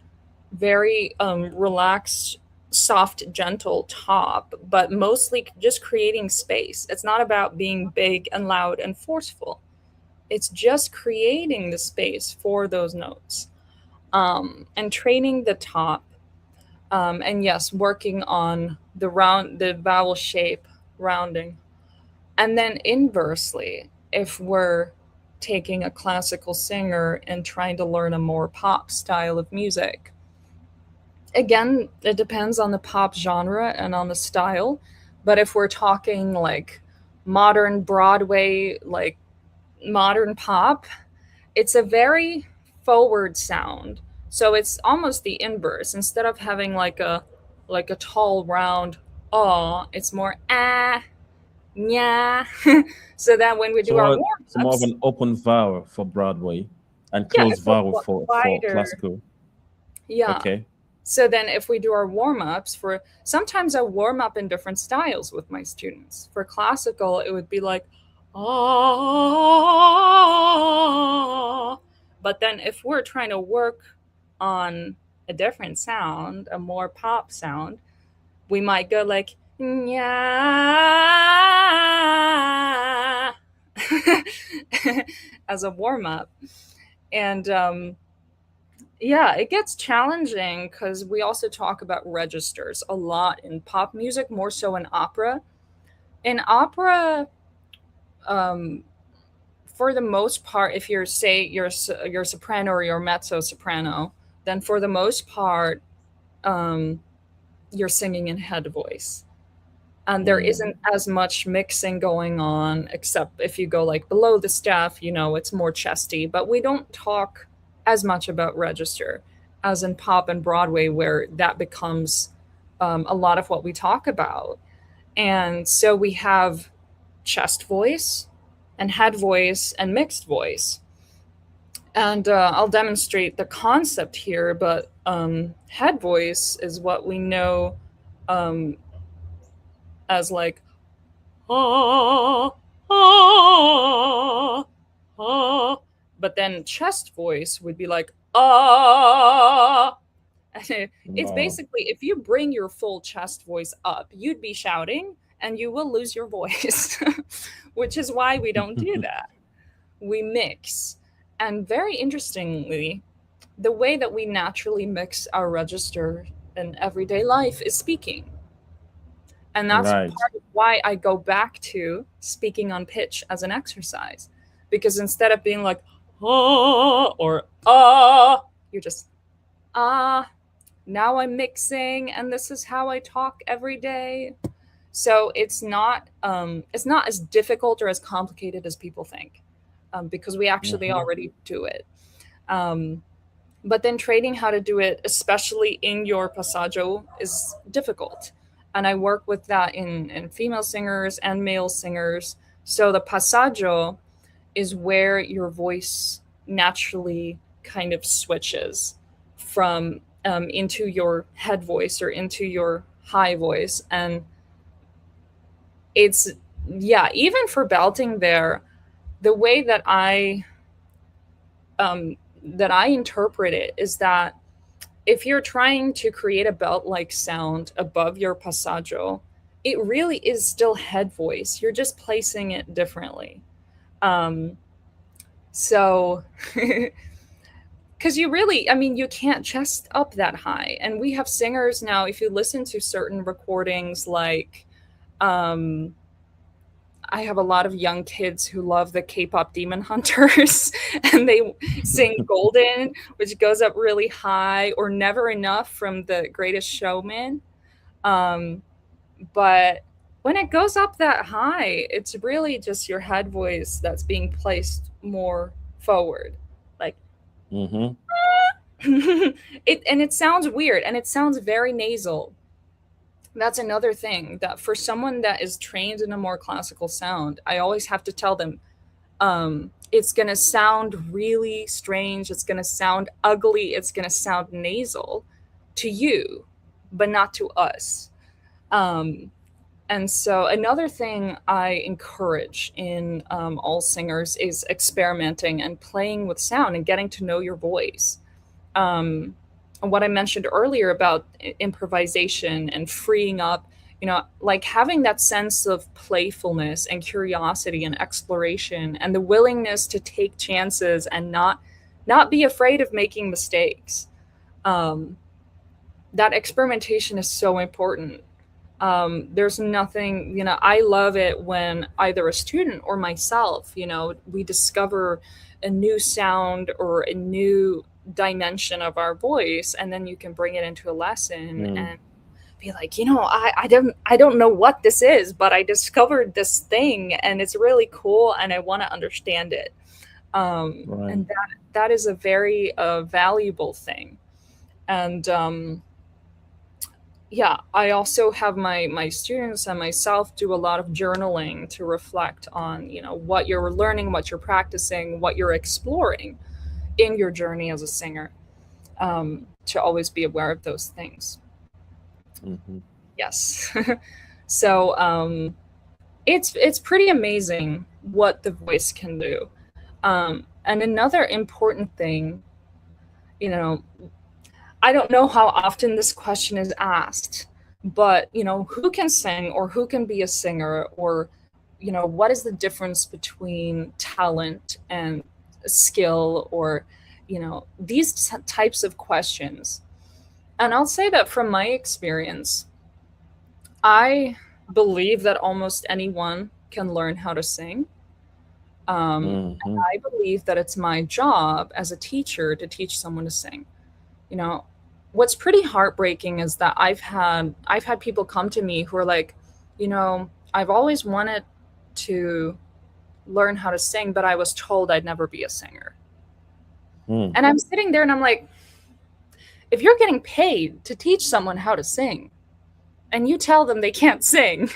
very relaxed, soft, gentle top, but mostly just creating space. It's not about being big and loud and forceful. It's just creating the space for those notes, and training the top, and yes, working on the vowel shape rounding. And then inversely, if we're taking a classical singer and trying to learn a more pop style of music, again, it depends on the pop genre and on the style. But if we're talking like modern Broadway, like modern pop, it's a very forward sound. So it's almost the inverse. Instead of having like a tall round ah, it's more ah, yeah. So that when we do our So more of warm-ups, an open vowel for Broadway and yeah, closed it's a vowel for wider, classical. yeah. Okay. So then if we do our warm-ups, for sometimes I warm up in different styles with my students. For classical, it would be like ah. But then if we're trying to work on a different sound, a more pop sound, we might go like yeah as a warm-up. And yeah, it gets challenging because we also talk about registers a lot in pop music, more so in opera. In opera, um, for the most part, if you're say you're soprano or you're mezzo soprano, then for the most part, um, you're singing in head voice, and there Mm. isn't as much mixing going on. Except if you go like below the staff, it's more chesty. But we don't talk as much about register as in pop and Broadway, where that becomes a lot of what we talk about. And so we have chest voice and head voice and mixed voice. And I'll demonstrate the concept here, but head voice is what we know um, as like ah, ah, ah. But then chest voice would be like ah. It's Wow. basically, if you bring your full chest voice up, you'd be shouting and you will lose your voice, which is why we don't do that. We mix. And very interestingly, the way that we naturally mix our register in everyday life is speaking. And that's Right. part of why I go back to speaking on pitch as an exercise. Because instead of being like, ah, or ah, you're just, ah, now I'm mixing and this is how I talk every day. So it's not as difficult or as complicated as people think, because we actually Mm-hmm. already do it. Um, but then training how to do it, especially in your passaggio, is difficult. And I work with that in female singers and male singers. So the passaggio is where your voice naturally kind of switches from into your head voice or into your high voice. And it's, yeah, even for belting there, the way that I interpret it is that if you're trying to create a belt like sound above your passaggio, it really is still head voice. You're just placing it differently. Um, so, because you really, I mean, you can't chest up that high. And we have singers now, if you listen to certain recordings, like, um, I have a lot of young kids who love the K-pop Demon Hunters, and they sing Golden, which goes up really high, or Never Enough from The Greatest Showman. Um, but when it goes up that high, it's really just your head voice that's being placed more forward. Like, Mm-hmm. it sounds weird and it sounds very nasal. That's another thing, that for someone that is trained in a more classical sound, I always have to tell them, it's going to sound really strange, it's going to sound ugly, it's going to sound nasal to you, but not to us. um, and so another thing I encourage in all singers is experimenting and playing with sound and getting to know your voice. um, what I mentioned earlier about improvisation and freeing up, like having that sense of playfulness and curiosity and exploration and the willingness to take chances and not be afraid of making mistakes. Um, that experimentation is so important. There's nothing, I love it when either a student or myself, we discover a new sound or a new dimension of our voice, and then you can bring it into a lesson Mm. and be like, I don't know what this is, but I discovered this thing and it's really cool and I want to understand it. Right. And that is a very valuable thing. And yeah, I also have my students and myself do a lot of journaling to reflect on, what you're learning, what you're practicing, what you're exploring in your journey as a singer, to always be aware of those things. Mm-hmm. Yes. So it's pretty amazing what the voice can do. And another important thing, you know I don't know how often this question is asked, but who can sing or who can be a singer, or what is the difference between talent and skill, or these types of questions. And I'll say that from my experience, I believe that almost anyone can learn how to sing. And Mm-hmm. I believe that it's my job as a teacher to teach someone to sing. you know what's pretty heartbreaking is that I've had people come to me who are like, I've always wanted to learn how to sing, but I was told I'd never be a singer. Mm. And I'm sitting there and I'm like, if you're getting paid to teach someone how to sing and you tell them they can't sing,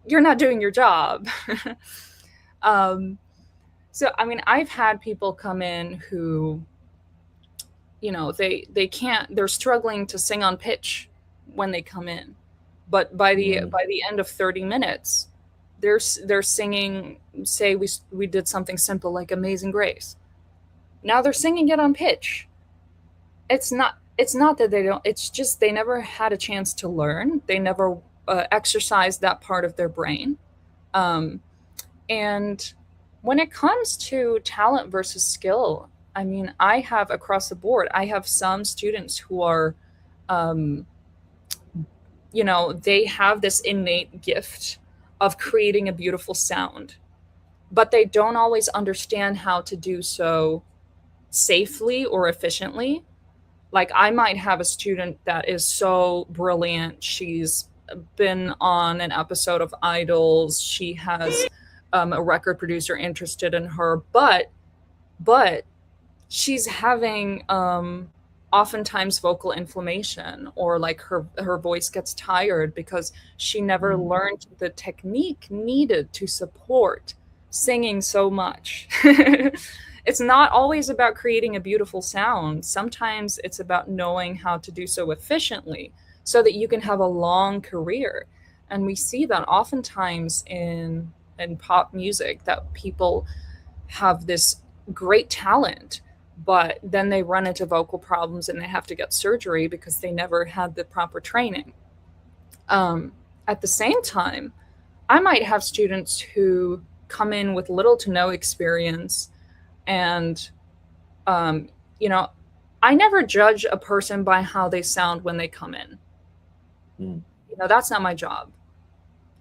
you're not doing your job. um, so I mean, I've had people come in who, they can't, they're struggling to sing on pitch when they come in, but by the Right. by the end of 30 minutes, they're singing. Say we did something simple like Amazing Grace, now they're singing it on pitch. It's not it's not that they don't, it's just they never had a chance to learn. They never exercised that part of their brain. Um, and when it comes to talent versus skill, I mean, I have across the board, I have some students who are, um, they have this innate gift of creating a beautiful sound, but they don't always understand how to do so safely or efficiently. Like, I might have a student that is so brilliant. She's been on an episode of Idols. She has a record producer interested in her, but she's having oftentimes vocal inflammation, or like her voice gets tired because she never Mm. learned the technique needed to support singing so much. It's not always about creating a beautiful sound. Sometimes it's about knowing how to do so efficiently so that you can have a long career. And we see that oftentimes in pop music, that people have this great talent, but then they run into vocal problems and they have to get surgery because they never had the proper training. Um, at the same time, I might have students who come in with little to no experience, and um, you know, I never judge a person by how they sound when they come in. Mm. That's not my job.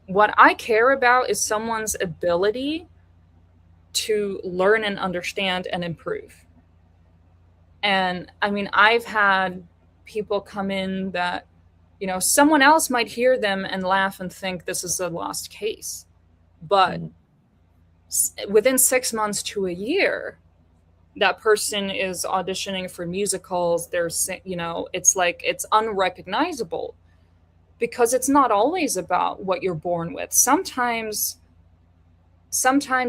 What I care about is someone's ability to learn and understand and improve. And I mean, I've had people come in that, someone else might hear them and laugh and think this is a lost case. But Mm. within 6 months to a year, that person is auditioning for musicals. It's like it's unrecognizable, because it's not always about what you're born with. Sometimes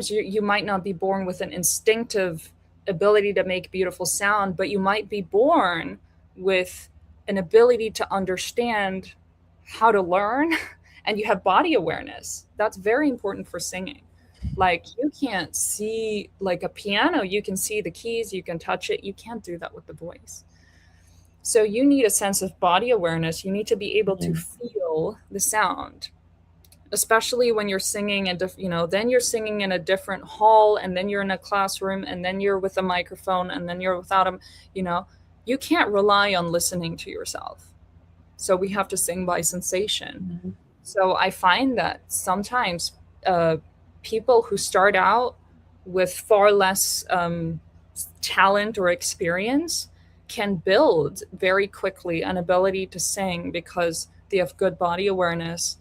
you might not be born with an instinctive ability to make beautiful sound, but you might be born with an ability to understand how to learn, and you have body awareness. That's very important for singing. Like, you can't see, like a piano, you can see the keys, you can touch it. You can't do that with the voice. So you need a sense of body awareness. You need to be able to Mm. feel the sound, especially when you're singing and then you're singing in a different hall, and then you're in a classroom, and then you're with a microphone, and then you're without them. you know you can't rely on listening to yourself. So we have to sing by sensation. Mhm. So I find that sometimes uh, people who start out with far less talent or experience can build very quickly an ability to sing, because they have good body awareness.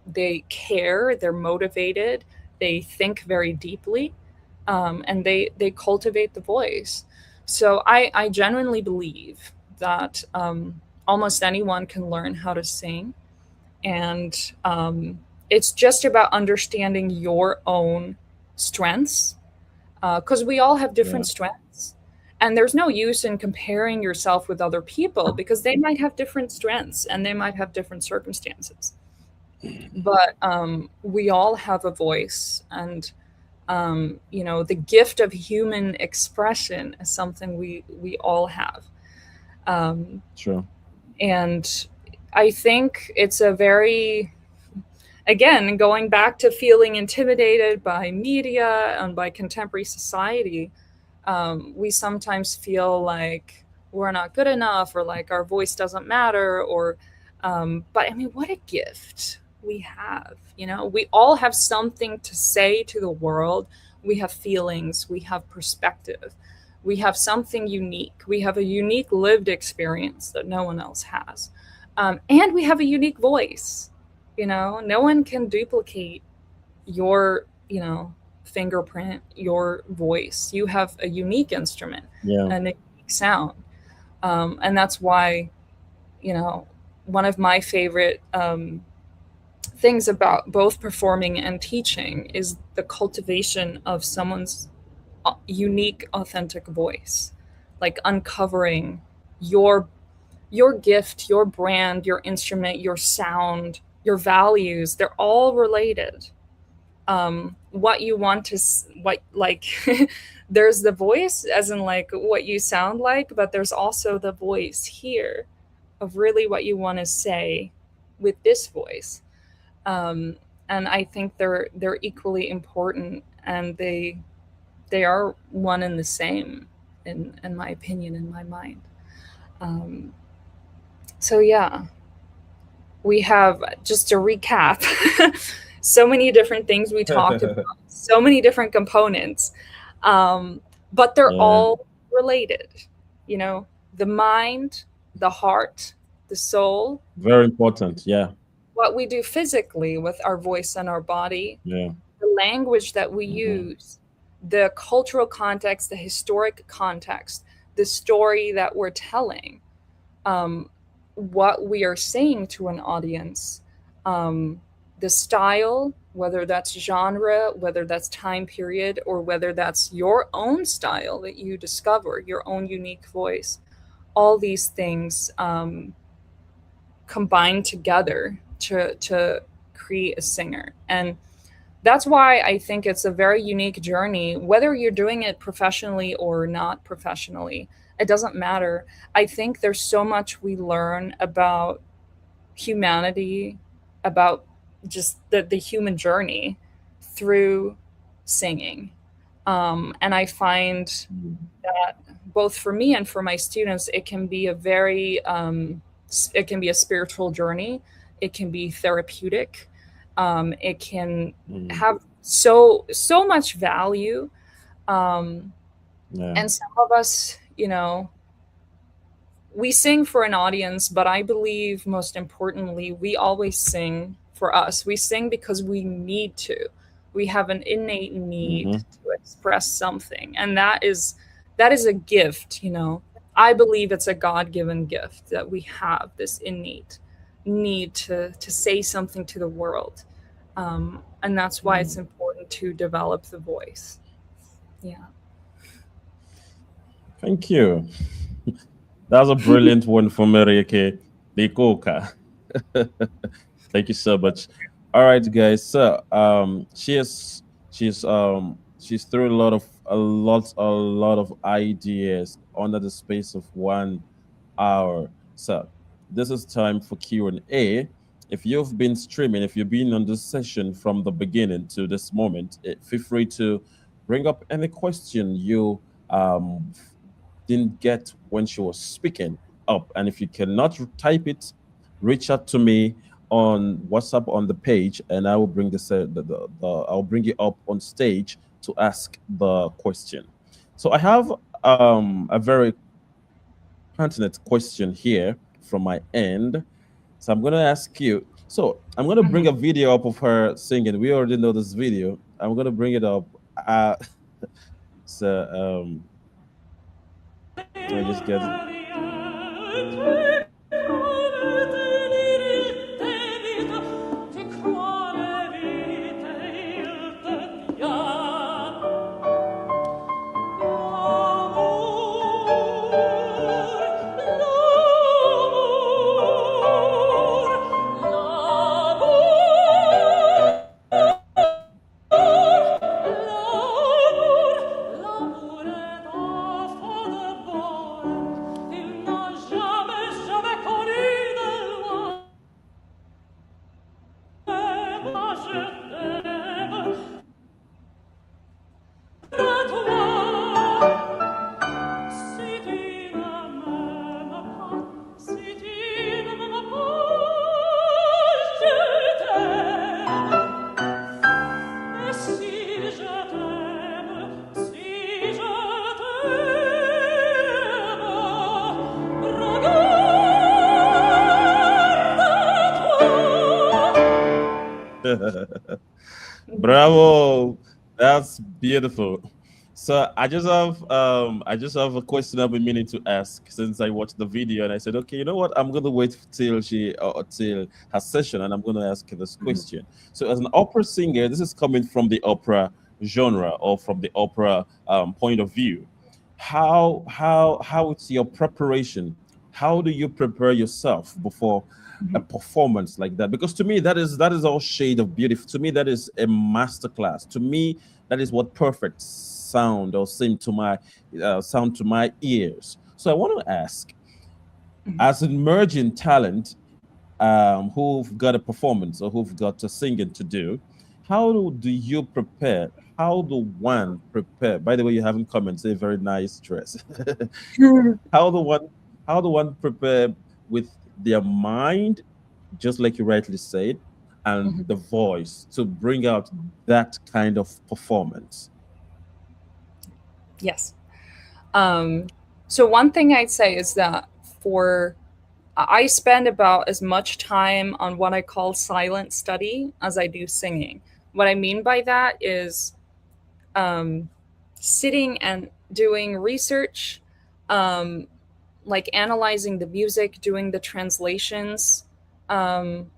They care, they're motivated, they think very deeply, and they cultivate the voice. So I genuinely believe that almost anyone can learn how to sing, and it's just about understanding your own strengths, because we all have Yeah. different strengths. And there's no use in comparing yourself with other people, because they might have different strengths and they might have different circumstances. But we all have a voice, and the gift of human expression is something we all have. Um, Sure. and I think it's a very, again, going back to feeling intimidated by media and by contemporary society, we sometimes feel like we're not good enough, or like our voice doesn't matter, or but I mean, what a gift we have. We all have something to say to the world. We have feelings, we have perspective, we have something unique, we have a unique lived experience that no one else has, and we have a unique voice. No one can duplicate your fingerprint, your voice. You have a unique instrument Yeah. and a unique sound, and that's why you know one of my favorite things about both performing and teaching is the cultivation of someone's unique, authentic voice, like uncovering your your gift, your brand, your instrument, your sound, your values. They're all related. what you want to what like there's the voice as in like what you sound like, but there's also the voice here of really what you want to say with this voice. um, and I think they're equally important, and they are one and the same in my opinion, in my mind. um, so yeah, we have, just to recap, so many different things we talked about, so many different components, um, but they're Yeah, all related. You know, the mind, the heart, the soul, very important. Yeah, what we do physically with our voice and our body, yeah. the language that we Hmm. use, the cultural context, the historic context, the story that we're telling, um, what we are saying to an audience, um, the style, whether that's genre, whether that's time period, or whether that's your own style that you discover, your own unique voice. All these things combine together to create a singer. And that's why I think it's a very unique journey, whether you're doing it professionally or not professionally. It doesn't matter. I think there's so much we learn about humanity, about just the human journey through singing. And I find that both for me and for my students, it can be a very, it can be a spiritual journey. It can be therapeutic. It can Mm, have so much value. Um, yeah. and some of us, you know, we sing for an audience, but I believe most importantly, we always sing for us. We sing because we need to. We have an innate need Hmm. to express something, and that is a gift, you know. I believe it's a God-given gift that we have this innate need to say something to the world. And that's why it's Mm. important to develop the voice. Yeah. Thank you. That's a brilliant one for Marieke de Koker. Thank you so much. All right, guys. So, she's through a lot of ideas under the space of 1 hour. So, this is time for Q&A. If you've been streaming, if you've been on this session from the beginning to this moment, feel free to bring up any question you didn't get when she was speaking up. And if you cannot type it, reach out to me on WhatsApp on the page, and I will bring I'll bring you up on stage to ask the question. So I have a very pertinent question here from my end. So I'm gonna ask you. So I'm gonna bring Mhm. a video up of her singing. We already know this video. I'm gonna bring it up. Uh, so I just get it. Bravo. That's beautiful. So I just have a question I've been meaning to ask since I watched the video, and I said, okay, you know what? I'm gonna wait till till her session, and I'm gonna ask her this Mhm. question. So as an opera singer, this is coming from the opera genre or from the opera point of view. How it's your preparation? How do you prepare yourself before a Mhm. performance like that? Because to me, that is all shade of beauty. To me, that is a masterclass. To me, that is what perfect sound or sound to my ears. So I want to ask, Mhm. as an emerging talent, who've got a performance or who've got a singing to do, how do you prepare? How do one prepare? By the way, you haven't commented. Say very nice dress. how do one how do one prepare with their mind, just like you rightly said, and Mhm. the voice to bring out that kind of performance? Yes. Um, so one thing I'd say is that for I spend about as much time on what I call silent study as I do singing. What I mean by that is um, sitting and doing research, um, like analyzing the music, doing the translations, um,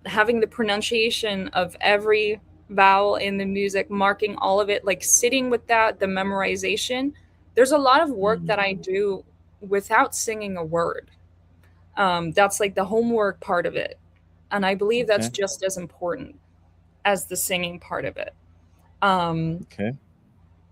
having the pronunciation of every vowel in the music, marking all of it, like sitting with that, the memorization. There's a lot of work Mm, that I do without singing a word. That's like the homework part of it. And I believe that's okay, just as important as the singing part of it. Um, okay,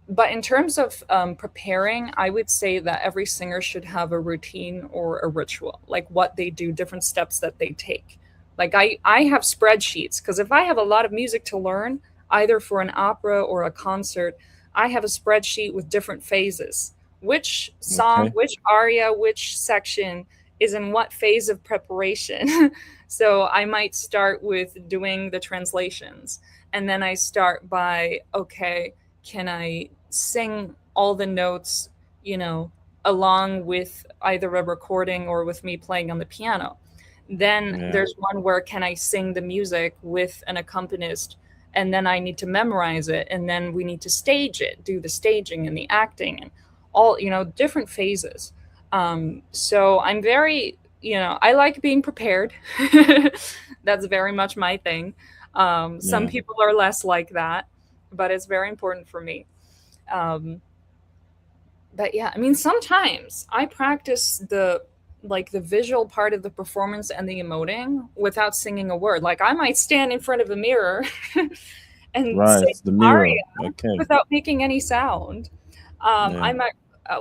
but in terms of preparing, I would say that every singer should have a routine or a ritual, like what they do, different steps that they take. Like I have spreadsheets because if I have a lot of music to learn, either for an opera or a concert, I have a spreadsheet with different phases. Which song, okay, which aria, which section is in what phase of preparation. So I might start with doing the translations. And then I start by, okay, can I sing all the notes, you know, along with either a recording or with me playing on the piano? Then yeah, there's one where can I sing the music with an accompanist? And then I need to memorize it. And then we need to stage it, do the staging and the acting and all, different phases. So I'm very, I like being prepared. That's very much my thing. Some yeah, people are less like that, but it's very important for me. Um, but yeah, I mean, sometimes I practice the visual part of the performance and the emoting without singing a word. Like I might stand in front of a mirror and say right. The mirror. aria Okay, without making any sound. yeah, I might,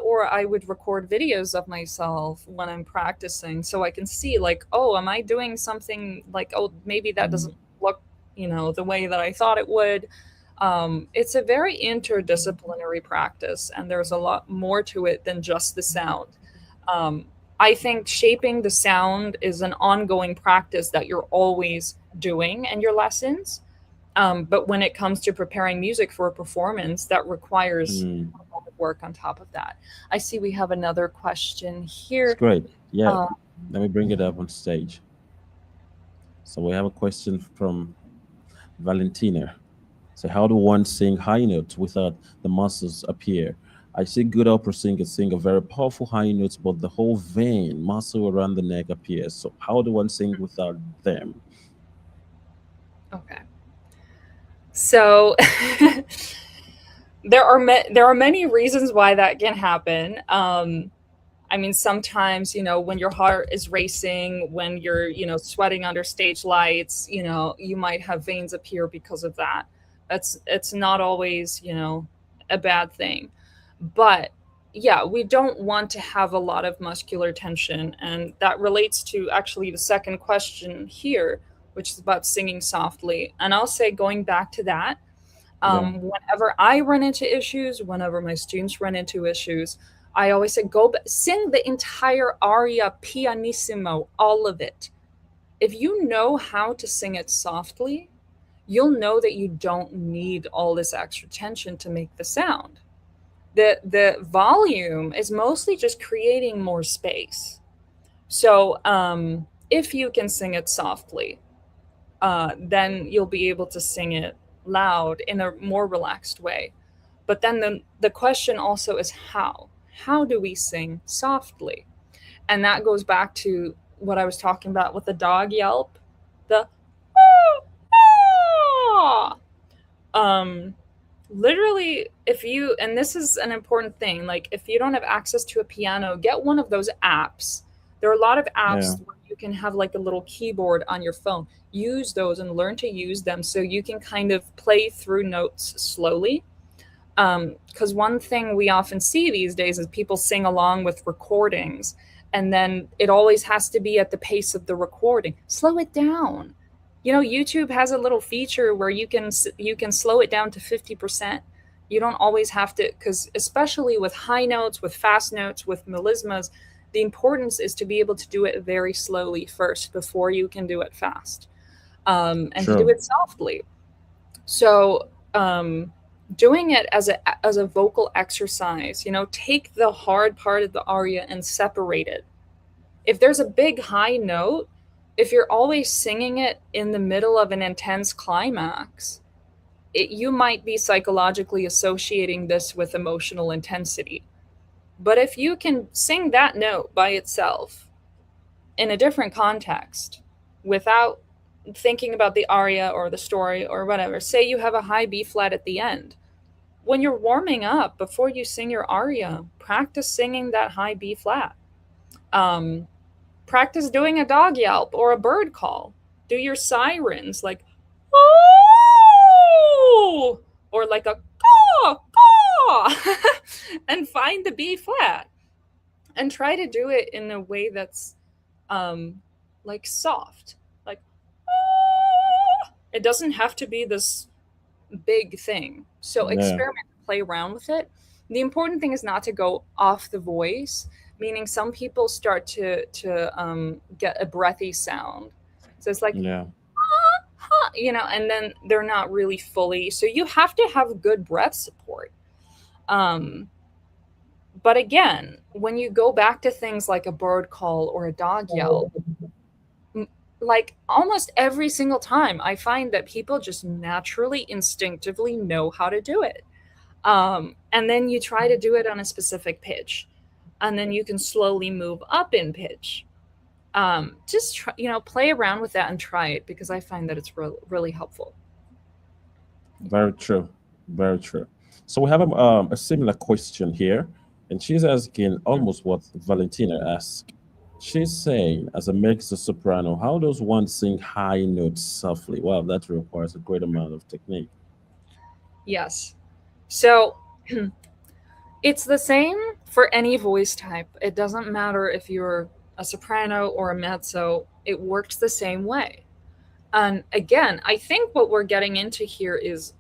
or I would record videos of myself when I'm practicing, so I can see like, oh, am I doing something like, oh, maybe that doesn't look, the way that I thought it would. It's a very interdisciplinary practice, and there's a lot more to it than just the sound. Um, I think shaping the sound is an ongoing practice that you're always doing in your lessons. But when it comes to preparing music for a performance, that requires mm, a lot of work on top of that. I see we have another question it's here. great. Yeah, Uh, let me bring it up on stage. So we have a question from Valentina. So how do one sing high notes without the muscles appear? I see good opera singers sing a very powerful high notes, but the whole vein, muscle around the neck appears. So how do one sing without them? okay. So there are many reasons why that can happen. I mean, sometimes, when your heart is racing, when you're, sweating under stage lights, you might have veins appear because of that. It's not always, a bad thing. But yeah, we don't want to have a lot of muscular tension. And that relates to actually the second question here, which is about singing softly. And I'll say, going back to that, Yeah. whenever I run into issues, whenever my students run into issues, I always say, go sing the entire aria pianissimo, all of it. If you know how to sing it softly, you'll know that you don't need all this extra tension to make the sound. The volume is mostly just creating more space. So if you can sing it softly, then you'll be able to sing it loud in a more relaxed way. But then the question also is how? How do we sing softly? And that goes back to what I was talking about with the dog yelp, the ah. um literally, if you, and this is an important thing, like if you don't have access to a piano, get one of those apps There are a lot of Yeah. apps where you can have like a little keyboard on your phone. Use those and learn to use them so you can kind of play through notes slowly. Because one thing we often see these days is people sing along with recordings, and then it always has to be at the pace of the recording. Slow it down. You know, YouTube has a little feature where you can slow it down to 50%. You don't always have to, because especially with high notes, with fast notes, with melismas, the importance is to be able to do it very slowly first before you can do it fast, and to do True. it softly. So, doing it as a vocal exercise, you know, take the hard part of the aria and separate it. If there's a big high note, if you're always singing it in the middle of an intense climax, you might be psychologically associating this with emotional intensity. But if you can sing that note by itself in a different context without thinking about the aria or the story or whatever, say you have a high B flat at the end. When you're warming up before you sing your aria, practice singing that high B flat. Um, Practice doing a dog yelp or a bird call. Do your sirens like, oh, or like a caw, caw, and find the B flat and try to do it in a way that's um, like soft, like, ah. It doesn't have to be this big thing. So Yeah. experiment, play around with it. The important thing is not to go off the voice, meaning some people start to get a breathy sound. So it's like, Yeah. you know, and then they're not really fully. So you have to have good breath support. Um, but again, when you go back to things like a bird call or a dog yelp, like almost every single time, I find that people just naturally, instinctively know how to do it. And then you try to do it on a specific pitch, and then you can slowly move up in pitch. Just try, you know, play around with that and try it, because I find that it's really helpful. Very true. Very true. So we have a similar question here, and she's asking Mm. almost what Valentina asked. She's saying, as a mezzo soprano, how does one sing high notes softly? Well, that requires a great amount of technique. Yes. So it's the same for any voice type. It doesn't matter if you're a soprano or a mezzo, it works the same way. And again, I think what we're getting into here is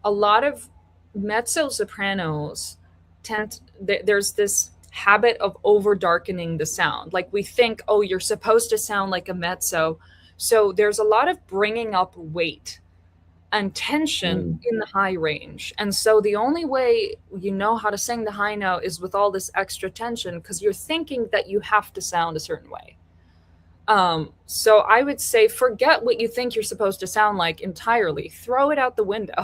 a lot of mezzo sopranos there's this habit of over darkening the sound. Like we think, oh, you're supposed to sound like a mezzo. So there's a lot of bringing up weight and tension Mm. in the high range. And so the only way you know how to sing the high note is with all this extra tension, because you're thinking that you have to sound a certain way. So I would say forget what you think you're supposed to sound like entirely. Throw it out the window.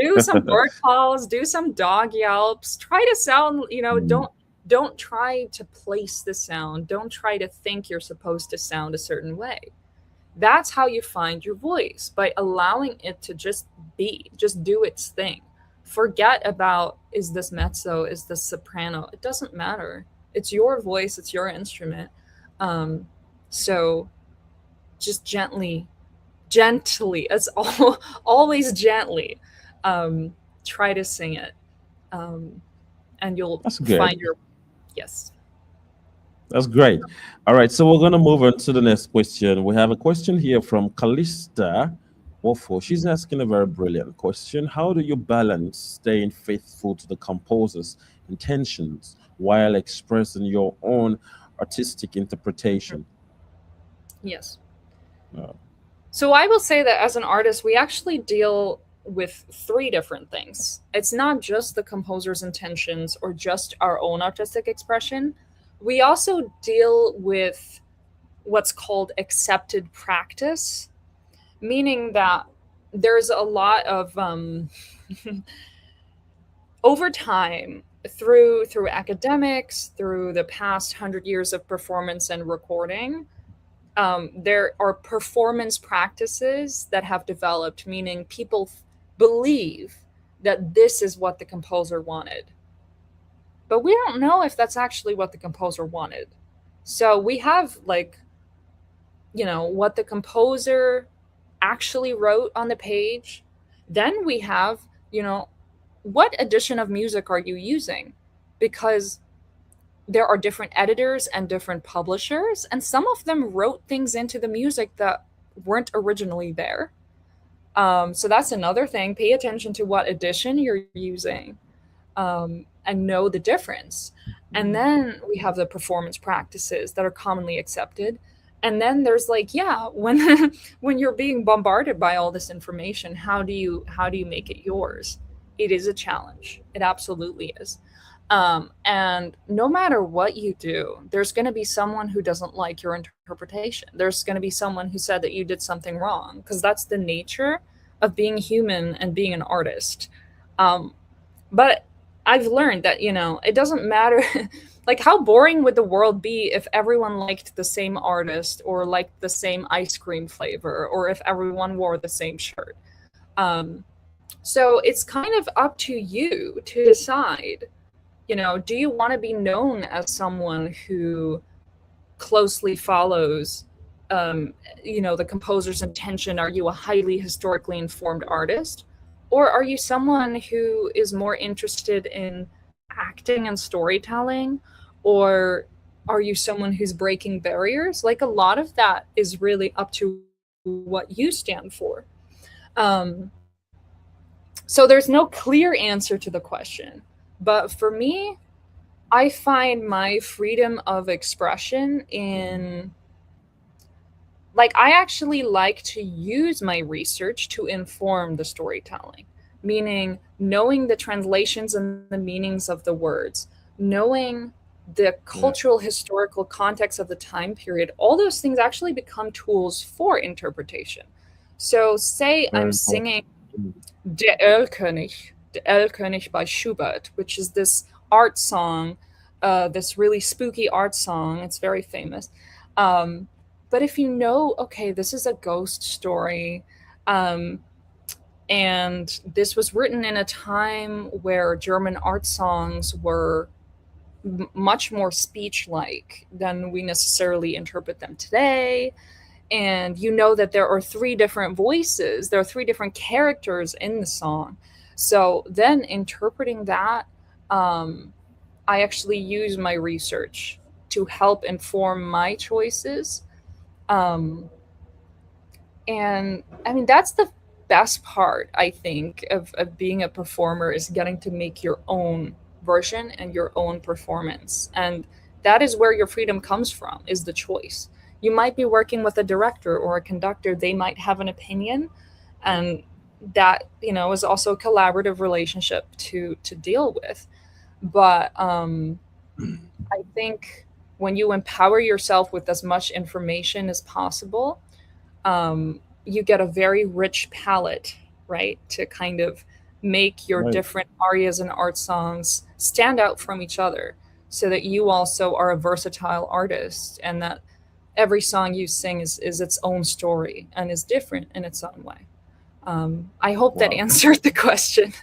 Do some bird calls, do some dog yelps. Try to sound, you know, Mm. don't try to place the sound. Don't try to think you're supposed to sound a certain way. That's how you find your voice, by allowing it to just be, just do its thing. Forget about, is this mezzo, is this soprano? It doesn't matter. It's your voice, it's your instrument. Um, so just gently, it's all always gently, um, try to sing it, um, and you'll That's good. find your, yes. That's great. All right, so we're going to move on to the next question. We have a question here from Callista Wofo. She's asking a very brilliant question. How do you balance staying faithful to the composer's intentions while expressing your own artistic interpretation? Yes. Uh, So I will say that as an artist, we actually deal with three different things. It's not just the composer's intentions or just our own artistic expression. We also deal with what's called accepted practice, meaning that there's a lot of over time, through academics, through the past 100 years of performance and recording, there are performance practices that have developed, meaning people believe that this is what the composer wanted. but we don't know if that's actually what the composer wanted. So we have like, what the composer actually wrote on the page. Then we have, you know, what edition of music are you using? Because there are different editors and different publishers, and some of them wrote things into the music that weren't originally there. So that's another thing. Pay attention to what edition you're using, and know the difference. And then we have the performance practices that are commonly accepted. And then there's like, yeah, when when you're being bombarded by all this information, how do you make it yours? It is a challenge. It absolutely is. And no matter what you do, there's going to be someone who doesn't like your interpretation. There's going to be someone who said that you did something wrong, because that's the nature of being human and being an artist. Um, but I've learned that, it doesn't matter. Like, how boring would the world be if everyone liked the same artist or liked the same ice cream flavor, or if everyone wore the same shirt? So it's kind of up to you to decide, do you want to be known as someone who closely follows, the composer's intention? Are you a highly historically informed artist, or are you someone who is more interested in acting and storytelling, or are you someone who's breaking barriers? Like, a lot of that is really up to what you stand for. um, so there's no clear answer to the question, but for me, I find my freedom of expression in, like, I actually like to use my research to inform the storytelling, meaning knowing the translations and the meanings of the words, knowing the Yeah, cultural historical context of the time period. All those things actually become tools for interpretation. So say very I'm important. singing Der Erlkönig by Schubert, which is this art song, this really spooky art song. It's very famous. Um, but if you know, okay, this is a ghost story, um, and this was written in a time where German art songs were much more speech like than we necessarily interpret them today, and you know that there are three different voices, there are three different characters in the song. So then interpreting that, um, I actually use my research to help inform my choices. Um, and I mean, that's the best part, I think, of being a performer, is getting to make your own version and your own performance. And that is where your freedom comes from, is the choice. You might be working with a director or a conductor, they might have an opinion, and that, is also a collaborative relationship to deal with. But I think when you empower yourself with as much information as possible, you get a very rich palette, right? To kind of make your Right. different arias and art songs stand out from each other, so that you also are a versatile artist, and that every song you sing is its own story and is different in its own way. I hope that Wow. answered the question.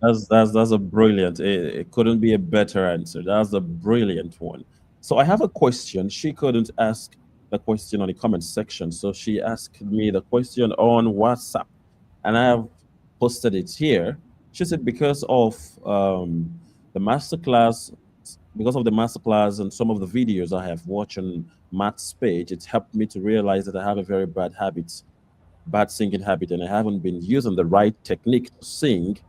That's a brilliant. It couldn't be a better answer. That's a brilliant one. So I have a question. She couldn't ask the question on the comment section, so she asked me the question on WhatsApp, and I have posted it here. She said the masterclass, because of the masterclass and some of the videos I have watched on Matt's page, it's helped me to realize that I have a very bad singing habit, and I haven't been using the right technique to sing.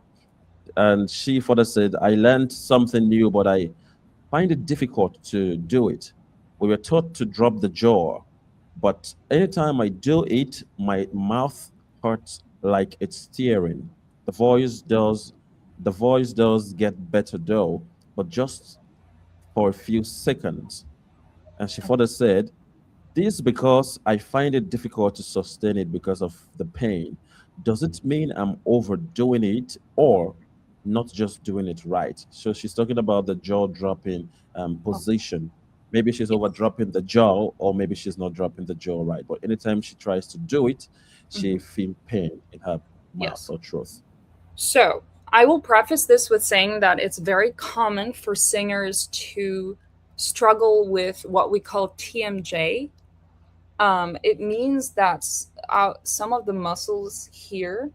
And she further said, I learned something new, but I find it difficult to do it. We were taught to drop the jaw, but anytime I do it, my mouth hurts like it's steering. The voice does the voice does get better though, but just for a few seconds. And she further said, this because I find it difficult to sustain it because of the pain. Does it mean I'm overdoing it or not just doing it right? So she's talking about the jaw dropping Oh, position. Maybe she's over yes. dropping the jaw, or maybe she's not dropping the jaw right. But anytime she tries to do it, she Mhm. feels pain in her mouth Yes. or throat. So I will preface this with saying that it's very common for singers to struggle with what we call TMJ. It means that some of the muscles here,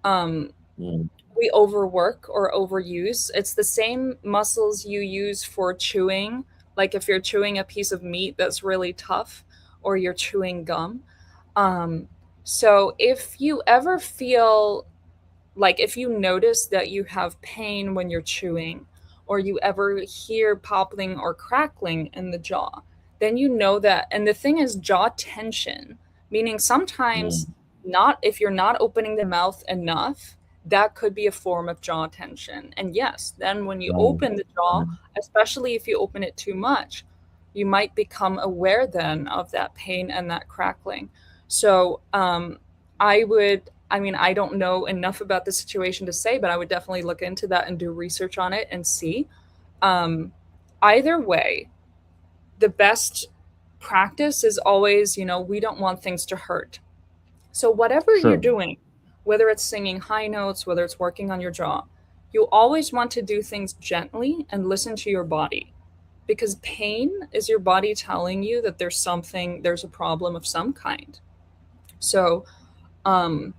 um, mm, we overwork or overuse. It's the same muscles you use for chewing, like if you're chewing a piece of meat that's really tough or you're chewing gum. Um, so if you ever feel like if you notice that you have pain when you're chewing, or you ever hear popping or crackling in the jaw, then you know that. And the thing is, jaw tension, meaning sometimes mm, not if you're not opening the mouth enough, that could be a form of jaw tension. And yes, then when you right, open the jaw, right, especially if you open it too much, you might become aware then of that pain and that crackling. So I would, I mean, I don't know enough about the situation to say, but I would definitely look into that and do research on it and see. Um, Either way, the best practice is always, we don't want things to hurt. So, whatever you're sure, doing, whether it's singing high notes, whether it's working on your jaw, you always want to do things gently and listen to your body, because pain is your body telling you that there's a problem of some kind. So, um,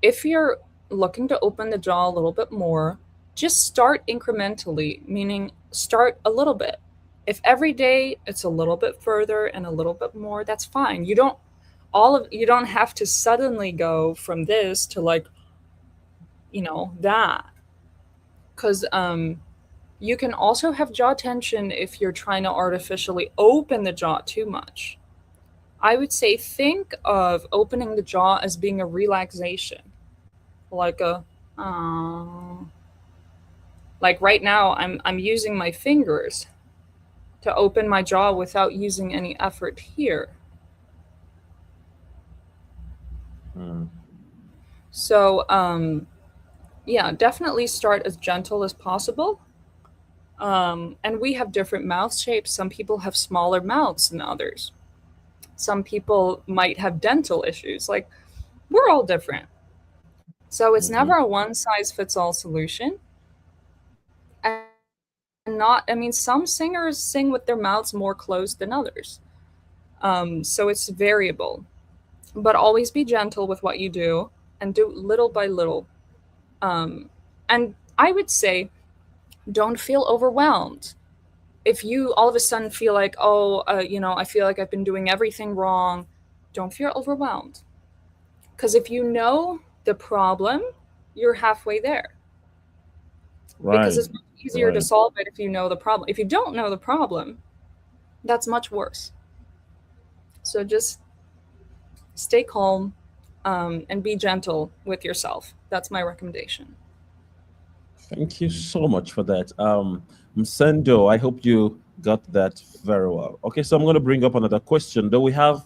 if you're looking to open the jaw a little bit more, just start incrementally, meaning start a little bit. If every day it's a little bit further and a little bit more, that's fine. You don't have to suddenly go from this to like, that. Cuz you can also have jaw tension if you're trying to artificially open the jaw too much. I would say think of opening the jaw as being a relaxation, like a uh, like right now I'm using my fingers to open my jaw without using any effort here. mm, So yeah, definitely start as gentle as possible. And we have different mouth shapes. Some people have smaller mouths than others. Some people might have dental issues. Like, we're all different. So it's mm-hmm, never a one size fits all solution. And some singers sing with their mouths more closed than others. So it's variable. But always be gentle with what you do and do little by little. Um, and I would say, don't feel overwhelmed. If you all of a sudden feel like, oh, I feel like I've been doing everything wrong, don't feel overwhelmed. Because if you know the problem, you're halfway there. Because right, it's much easier to right. solve it if you know the problem. If you don't know the problem, that's much worse. So just stay calm, and be gentle with yourself. That's my recommendation. Thank you so much for that. Msendo, I hope you got that very well. Okay, so I'm going to bring up another question. Though we have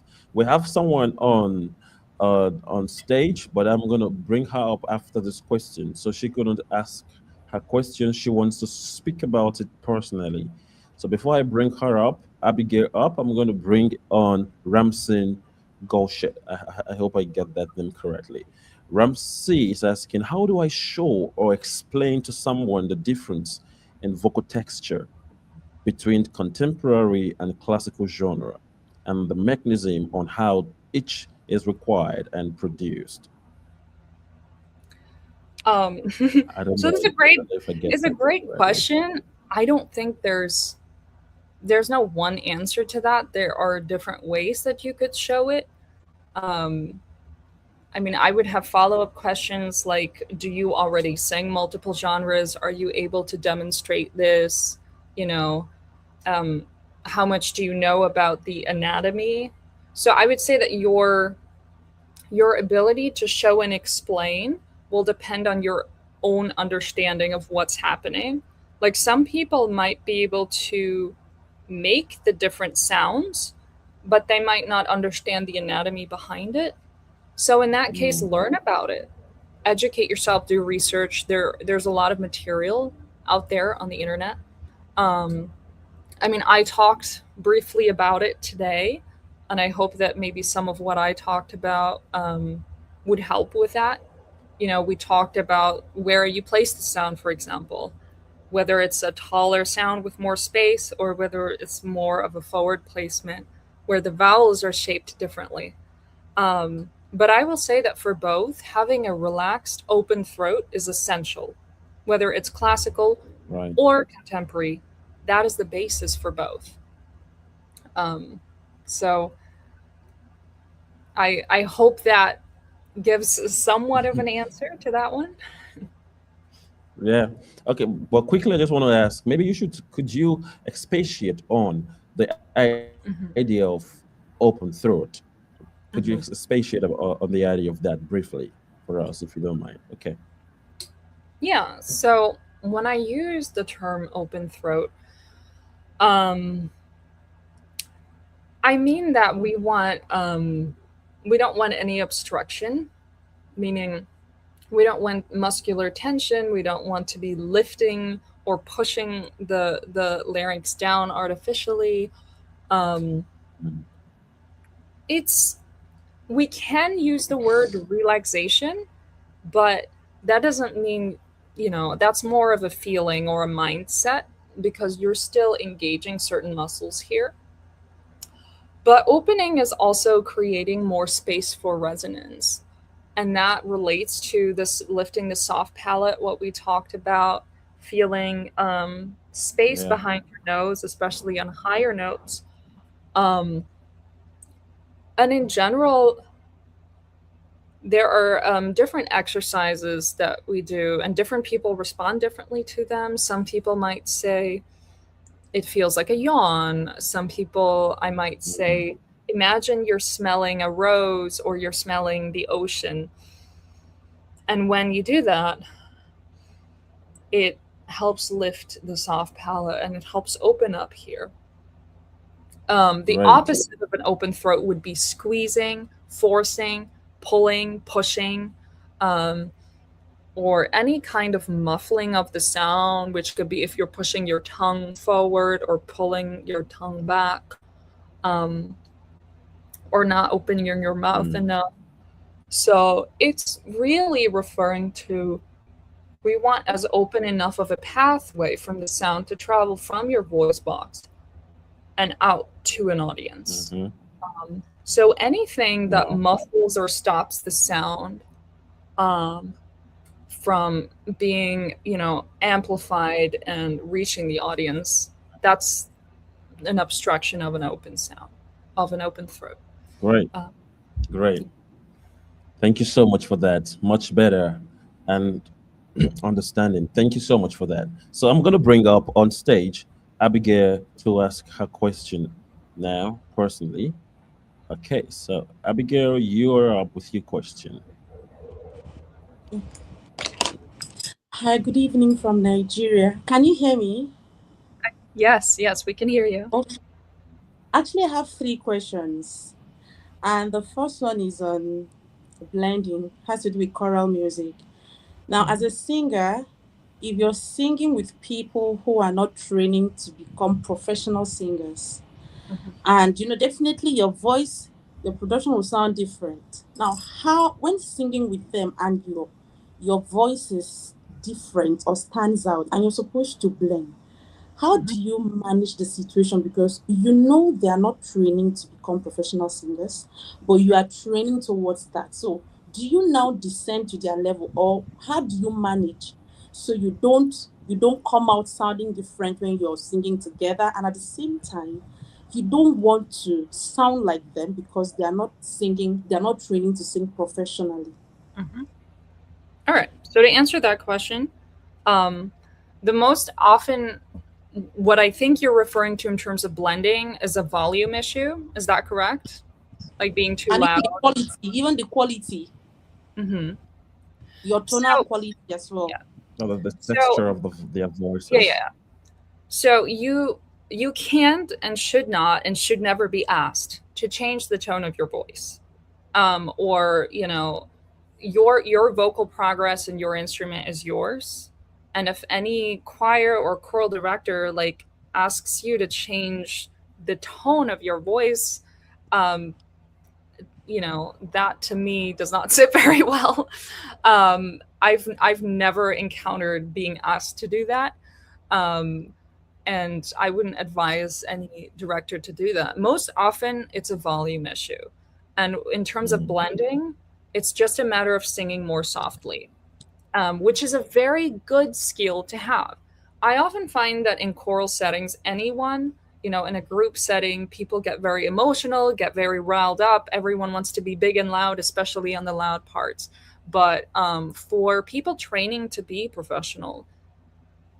someone on stage, but I'm going to bring her up after this question, so she couldn't ask her question. She wants to speak about it personally. So before I bring her up, Abigail up, I'm going to bring on Ramsin Golshet. I hope I get that name correctly. Ramsey is asking, how do I show or explain to someone the difference in vocal texture between contemporary and classical genre and the mechanism on how each is required and produced? Um, I don't so know. this is a I great don't know if I get it's a that great correctly. question. I don't think there's no one answer to that. There are different ways that you could show it. Um, I would have follow up questions like, do you already sing multiple genres? Are you able to demonstrate this? You know, um, how much do you know about the anatomy? So I would say that your ability to show and explain will depend on your own understanding of what's happening. Like some people might be able to make the different sounds, but they might not understand the anatomy behind it. So in that case, Mm, learn about it. Educate yourself, do research. There's a lot of material out there on the internet. Um, I talked briefly about it today, and I hope that maybe some of what I talked about would help with that. We talked about where you place the sound, for example, whether it's a taller sound with more space or whether it's more of a forward placement where the vowels are shaped differently. But I will say that for both, having a relaxed, open throat is essential, whether it's classical Right. or contemporary. That is the basis for both. Um, so I hope that gives somewhat of an answer to that one. Yeah. Okay. Well, quickly, I just want to ask. Maybe could you expatiate on the idea of Mhm, open throat? Could you mhm. expatiate on the idea of that briefly for us, if you don't mind? Okay. Yeah. So when I use the term open throat, um, I mean that we don't want any obstruction, meaning we don't want muscular tension. We don't want to be lifting or pushing the larynx down artificially. Um, Mm. it's we can use the word relaxation, but that doesn't mean, that's more of a feeling or a mindset because you're still engaging certain muscles here. But opening is also creating more space for resonance. And that relates to this lifting the soft palate, what we talked about, feeling space Yeah. behind your nose, especially on higher notes. Um, and in general, there are different exercises that we do, and different people respond differently to them. Some people might say it feels like a yawn. Some people, I might Mhm. say, imagine you're smelling a rose or you're smelling the ocean. And when you do that, it helps lift the soft palate and it helps open up here. The Great. opposite of an open throat would be squeezing, forcing, pulling, pushing. Um, or any kind of muffling of the sound, which could be if you're pushing your tongue forward or pulling your tongue back, um, or not opening your mouth Mm. enough. So it's really referring to we want as open enough of a pathway from the sound to travel from your voice box and out to an audience. Mm-hmm. So anything that Wow. muffles or stops the sound, um, from being, amplified and reaching the audience, that's an obstruction of an open sound, of an open throat. Great. Uh, Great. Thank you so much for that. Much better and understanding. Thank you so much for that. So I'm going to bring up on stage Abigail to ask her question now, personally. Okay, so Abigail, you are up with your question. Hi, good evening from Nigeria. Can you hear me? yes, yes, we can hear you. Okay. Actually, I have three questions. And the first one is on blending, has to do with choral music. Now, as Mhm, a singer, if you're singing with people who are not training to become professional singers, mhm, and definitely your production will sound different. Now, how when singing with them and your voice is different or stands out, and you're supposed to blend, how mhm, do you manage the situation? Because you know they are not training to become professional singers, but you are training towards that. So, do you now descend to their level, or how do you manage so you don't come out sounding different when you're singing together, and at the same time, you don't want to sound like them because they are not training to sing professionally. mhm. All right. So to answer that question, um, the most often, what I think you're referring to in terms of blending is a volume issue. Is that correct? Like being too And loud? even the quality, Hmm. your tonal So quality as well. yeah. The So texture of their yeah, voices. yeah. So you can't and should not and should never be asked to change the tone of your voice, or your vocal progress and your instrument is yours. And if any choir or choral director like asks you to change the tone of your voice, um, that to me does not sit very well. I've never encountered being asked to do that. Um, and I wouldn't advise any director to do that. Most often, it's a volume issue. And in terms of Mm. blending, it's just a matter of singing more softly, which is a very good skill to have. I often find that in choral settings, anyone, in a group setting, people get very emotional, get very riled up. Everyone wants to be big and loud, especially on the loud parts. But for people training to be professional,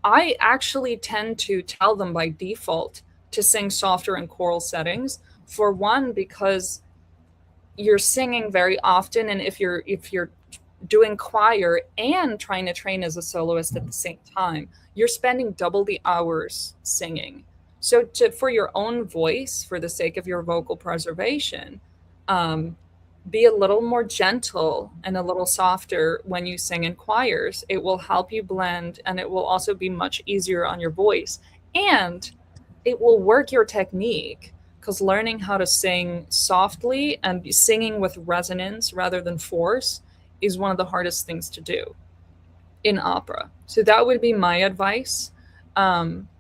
I actually tend to tell them by default to sing softer in choral settings. For one, because you're singing very often, and if you're doing choir and trying to train as a soloist at the same time, you're spending double the hours singing. So for your own voice, for the sake of your vocal preservation, um, be a little more gentle and a little softer when you sing in choirs. It will help you blend, and it will also be much easier on your voice. And it will work your technique, because learning how to sing softly and singing with resonance rather than force is one of the hardest things to do in opera. So that would be my advice.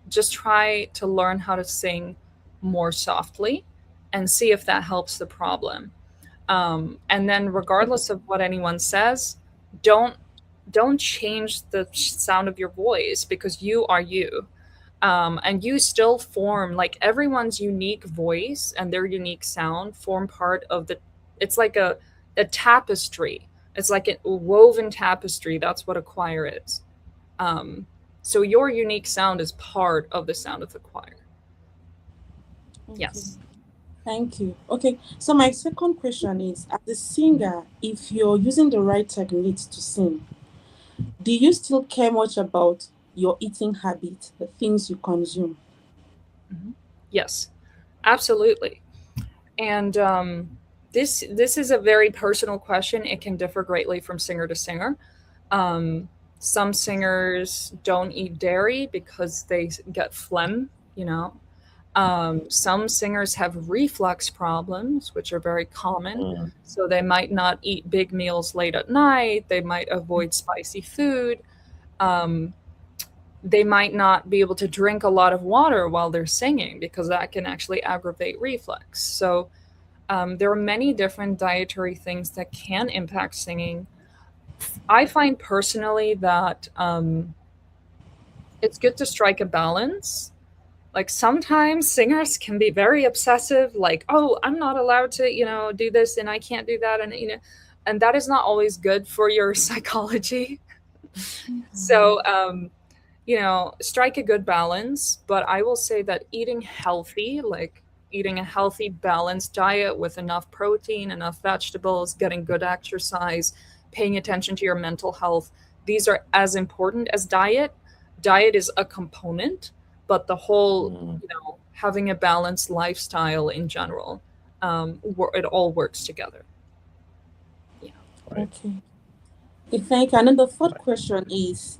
Just try to learn how to sing more softly and see if that helps the problem. And then, regardless of what anyone says, don't don't change the sound of your voice, because you are you. And you still form, like, everyone's unique voice and their unique sound form part of the, it's like a tapestry. It's like a woven tapestry. That's what a choir is. um, so your unique sound is part of the sound of the choir. Okay. Yes. Thank you. Okay, so my second question is, as a singer, if you're using the right techniques to sing, do you still care much about your eating habit, the things you consume? Mhm. Yes, absolutely. And this is a very personal question. It can differ greatly from singer to singer. Um, some singers don't eat dairy because they get phlegm, you know. Some singers have reflux problems, which are very common. Mm. So they might not eat big meals late at night. They might avoid spicy food. Um, they might not be able to drink a lot of water while they're singing, because that can actually aggravate reflux. So there are many different dietary things that can impact singing. I find personally that it's good to strike a balance. Like, sometimes singers can be very obsessive, like, oh, I'm not allowed to, do this, and I can't do that, and that is not always good for your psychology. So strike a good balance. But I will say that eating healthy, like eating a healthy, balanced diet with enough protein, enough vegetables, getting good exercise, paying attention to your mental health, these are as important as diet. Diet is a component, but the whole, Mm. having a balanced lifestyle in general, it all works together. Yeah. Right. Okay. Okay, thank you. And then the third Right. question is,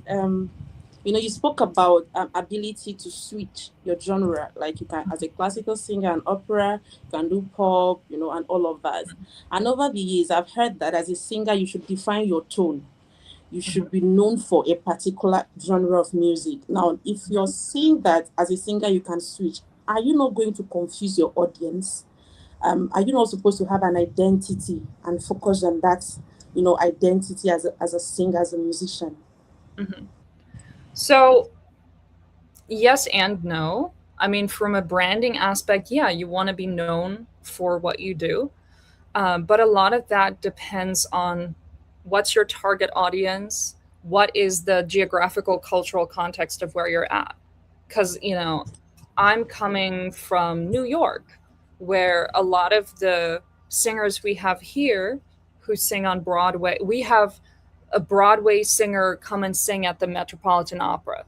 you spoke about ability to switch your genre. Like, you can, as a classical singer and opera, you can do pop, and all of that. And over the years, I've heard that as a singer, you should define your tone. You should be known for a particular genre of music. Now, if you're saying that as a singer you can switch, are you not going to confuse your audience? Are you not supposed to have an identity and focus on that, identity as a singer, as a musician? Hmm. So, yes and no. I mean, from a branding aspect, yeah, you want to be known for what you do. But a lot of that depends on what's your target audience, what is the geographical, cultural context of where you're at. Because, I'm coming from New York, where a lot of the singers we have here who sing on Broadway, we have a Broadway singer come and sing at the Metropolitan Opera,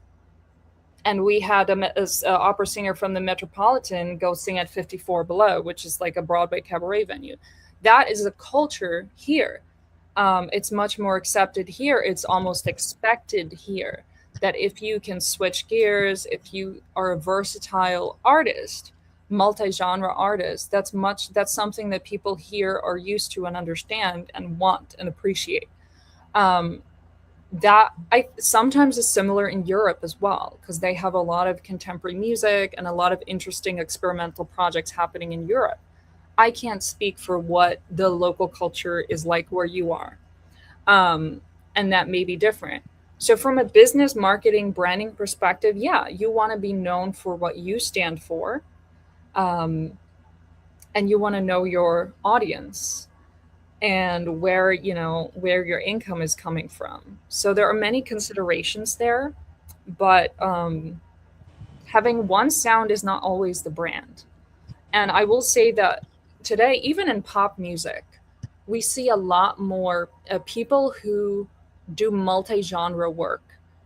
and we had a opera singer from the Metropolitan go sing at 54 Below, which is like a Broadway cabaret venue. That is a culture here. It's much more accepted here. It's almost expected here that if you can switch gears, if you are a versatile artist, multi-genre artist, that's something that people here are used to and understand and want and appreciate. Um, that I sometimes is similar in Europe as well, because they have a lot of contemporary music and a lot of interesting experimental projects happening in Europe. I can't speak for what the local culture is like where you are, um, and that may be different. So, from a business, marketing, branding perspective, yeah, you want to be known for what you stand for, um, and you want to know your audience and where your income is coming from. So there are many considerations there, but having one sound is not always the brand. And I will say that today, even in pop music, we see a lot more people who do multi-genre work.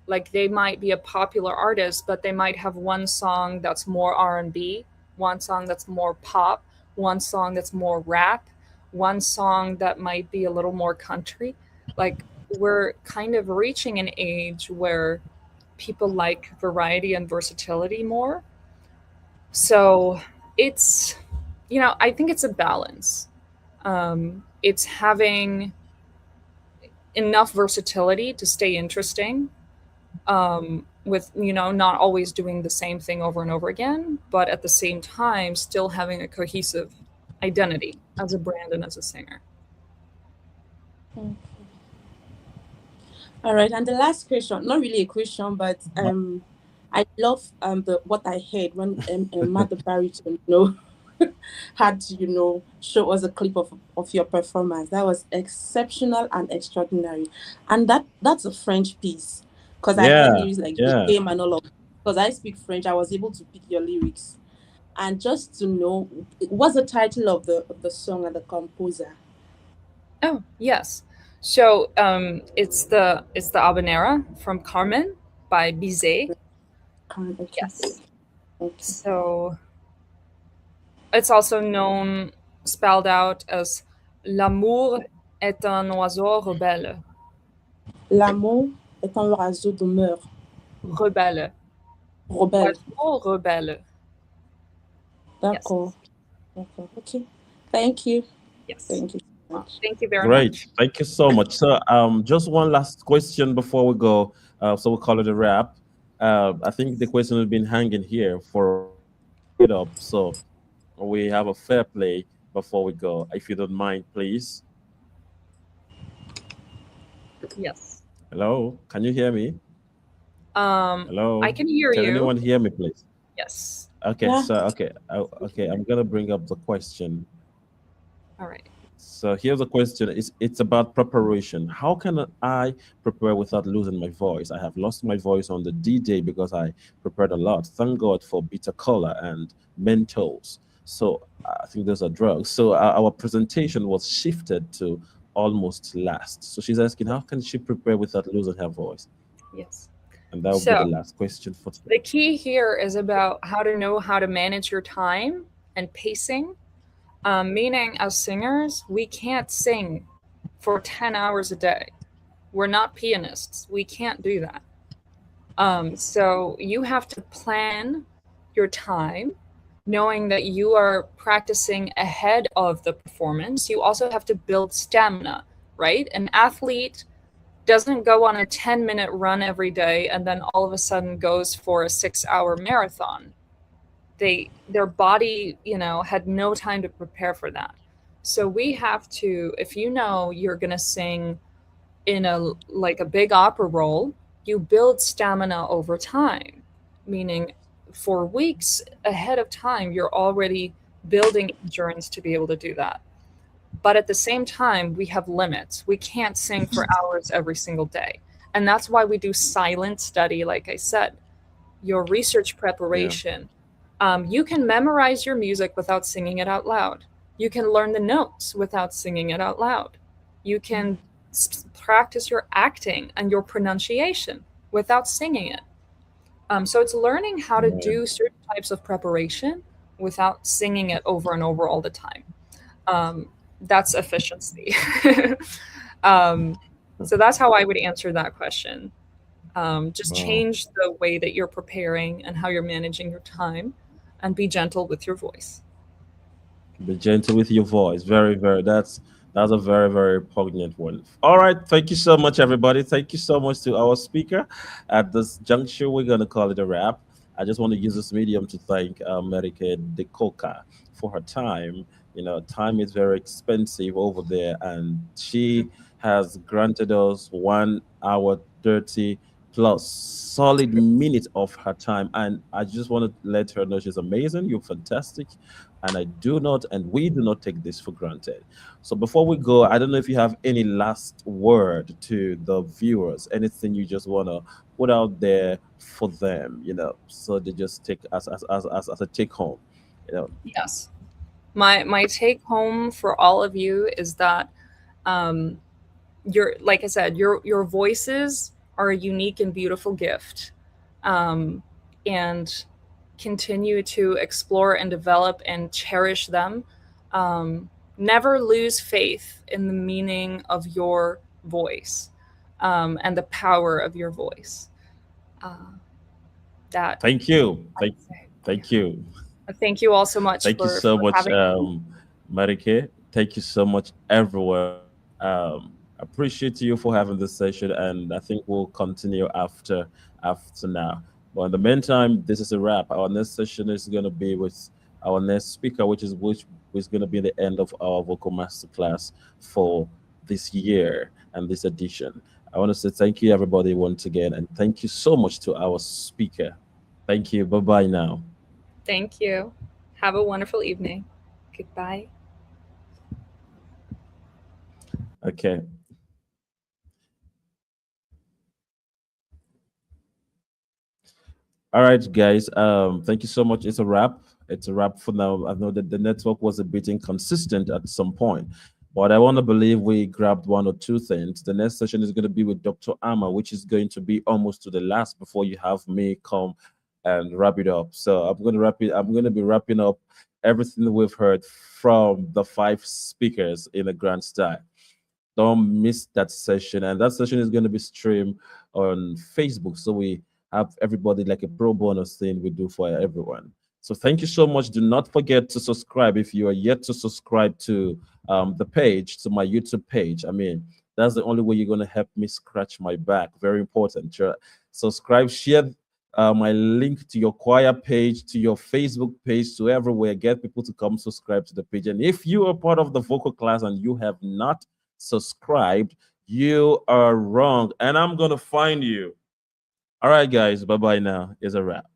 Like they might be a popular artist, but they might have one song that's more R&B, one song that's more pop, one song that's more rap, one song that might be a little more country. Like we're kind of reaching an age where people like variety and versatility more. So it's, I think it's a balance. It's having enough versatility to stay interesting, with, not always doing the same thing over and over again, but at the same time, still having a cohesive identity as a brand and as a singer. Mm. All right, and the last question, not really a question, but I love the what I heard when Mother Barrington, had to, show us a clip of your performance. That was exceptional and extraordinary, and that's a French piece, because I heard Yeah, lyrics like "Je yeah. t'aime" and all of. Because I speak French, I was able to pick your lyrics, and just to know what's the title of the song and the composer. Oh, yes. So it's the Habanera from Carmen by Bizet. Okay, Yes. okay. So it's also known, spelled out as L'amour est un oiseau rebelle. L'amour est un oiseau de mer, Rebelle. rebelle. Oiseau rebelle. Yes. D'accord, d'accord. Okay. Thank you. Yes. Thank you so Well, much. thank you very Great. much. Thank you so much. So, just one last question before we go. So we'll call it a wrap. I think the question has been hanging here for a while. We'll wrap it up. So we have a fair play before we go. If you don't mind, please. Yes. Hello. Can you hear me? I Hello. can hear Can you. anyone hear me, please? Yes. Okay. Yeah. So okay. Okay. I'm gonna bring up the question. All right. So here's a question. It's about preparation. How can I prepare without losing my voice? I have lost my voice on the D-Day because I prepared a lot. Thank God for bitter cola and Mentos. So I think those are drugs. So our presentation was shifted to almost last. So she's asking, how can she prepare without losing her voice? Yes. And that will be the So last question for the today. key here is about how to know how to manage your time and pacing. Meaning, as singers, we can't sing for 10 hours a day. We're not pianists. We can't do that. So you have to plan your time, knowing that you are practicing ahead of the performance. You also have to build stamina, right? An athlete doesn't go on a 10-minute run every day and then all of a sudden goes for a 6-hour marathon. Their body, had no time to prepare for that. So we have to, if you're going to sing in a big opera role, you build stamina over time, meaning for weeks ahead of time you're already building endurance to be able to do that. But at the same time, we have limits. We can't sing for hours every single day. And that's why we do silent study, like I said, your research Yeah. preparation. You can memorize your music without singing it out loud. You can learn the notes without singing it out loud. You can practice your acting and your pronunciation without singing it. So it's learning how to Yeah. do certain types of preparation without singing it over and over all the time. Um, that's efficiency. um, so that's how I would answer that question. Just Wow. change the way that you're preparing and how you're managing your time, and be gentle with your voice. Be gentle with your voice. Very, very. That's a very, very poignant one. All right. Thank you so much, everybody. Thank you so much to our speaker. At this juncture, we're gonna call it a wrap. I just want to use this medium to thank Marieke de Koker for her time. Time is very expensive over there, and she has granted us 1 hour 30 plus solid minutes of her time. And I just want to let her know she's amazing. You're fantastic, and I do not, and we do not take this for granted. So before we go, I don't know if you have any last word to the viewers, anything you just want to put out there for them, so they just take as a take home, you know. Yes. My take home for all of you is that um, your like I said, your voices are a unique and beautiful gift, um, and continue to explore and develop and cherish them. Um, Never lose faith in the meaning of your voice, and the power of your voice. Uh, that Thank you. I would say. Yeah. Thank you. Thank you all so much Thank you so for much, having me. Marike. Thank you so much, everyone. Appreciate you for having this session, and I think we'll continue after now. But in the meantime, this is a wrap. Our next session is going to be with our next speaker, which is going to be the end of our vocal masterclass for this year and this edition. I want to say thank you, everybody, once again, and thank you so much to our speaker. Thank you. Bye bye now. Thank you. Have a wonderful evening. Goodbye. Okay. All right, guys. Thank you so much. It's a wrap. It's a wrap for now. I know that the network was a bit inconsistent at some point, but I want to believe we grabbed one or two things. The next session is going to be with Dr. Amma, which is going to be almost to the last before you have me come and wrap it up. So I'm going to wrap it. I'm going to be wrapping up everything we've heard from the five speakers in a grand style. Don't miss that session, and that session is going to be streamed on Facebook. So we have everybody like a pro bonus thing we do for everyone. So thank you so much. Do not forget to subscribe if you are yet to subscribe to the page, to my YouTube page. I mean, that's the only way you're going to help me scratch my back. Very important. Subscribe, share my link to your choir page, to your Facebook page, to everywhere. Get people to come subscribe to the page. And if you are part of the vocal class and you have not subscribed, you are wrong. And I'm going to find you. All right, guys. Bye bye now. It's a wrap.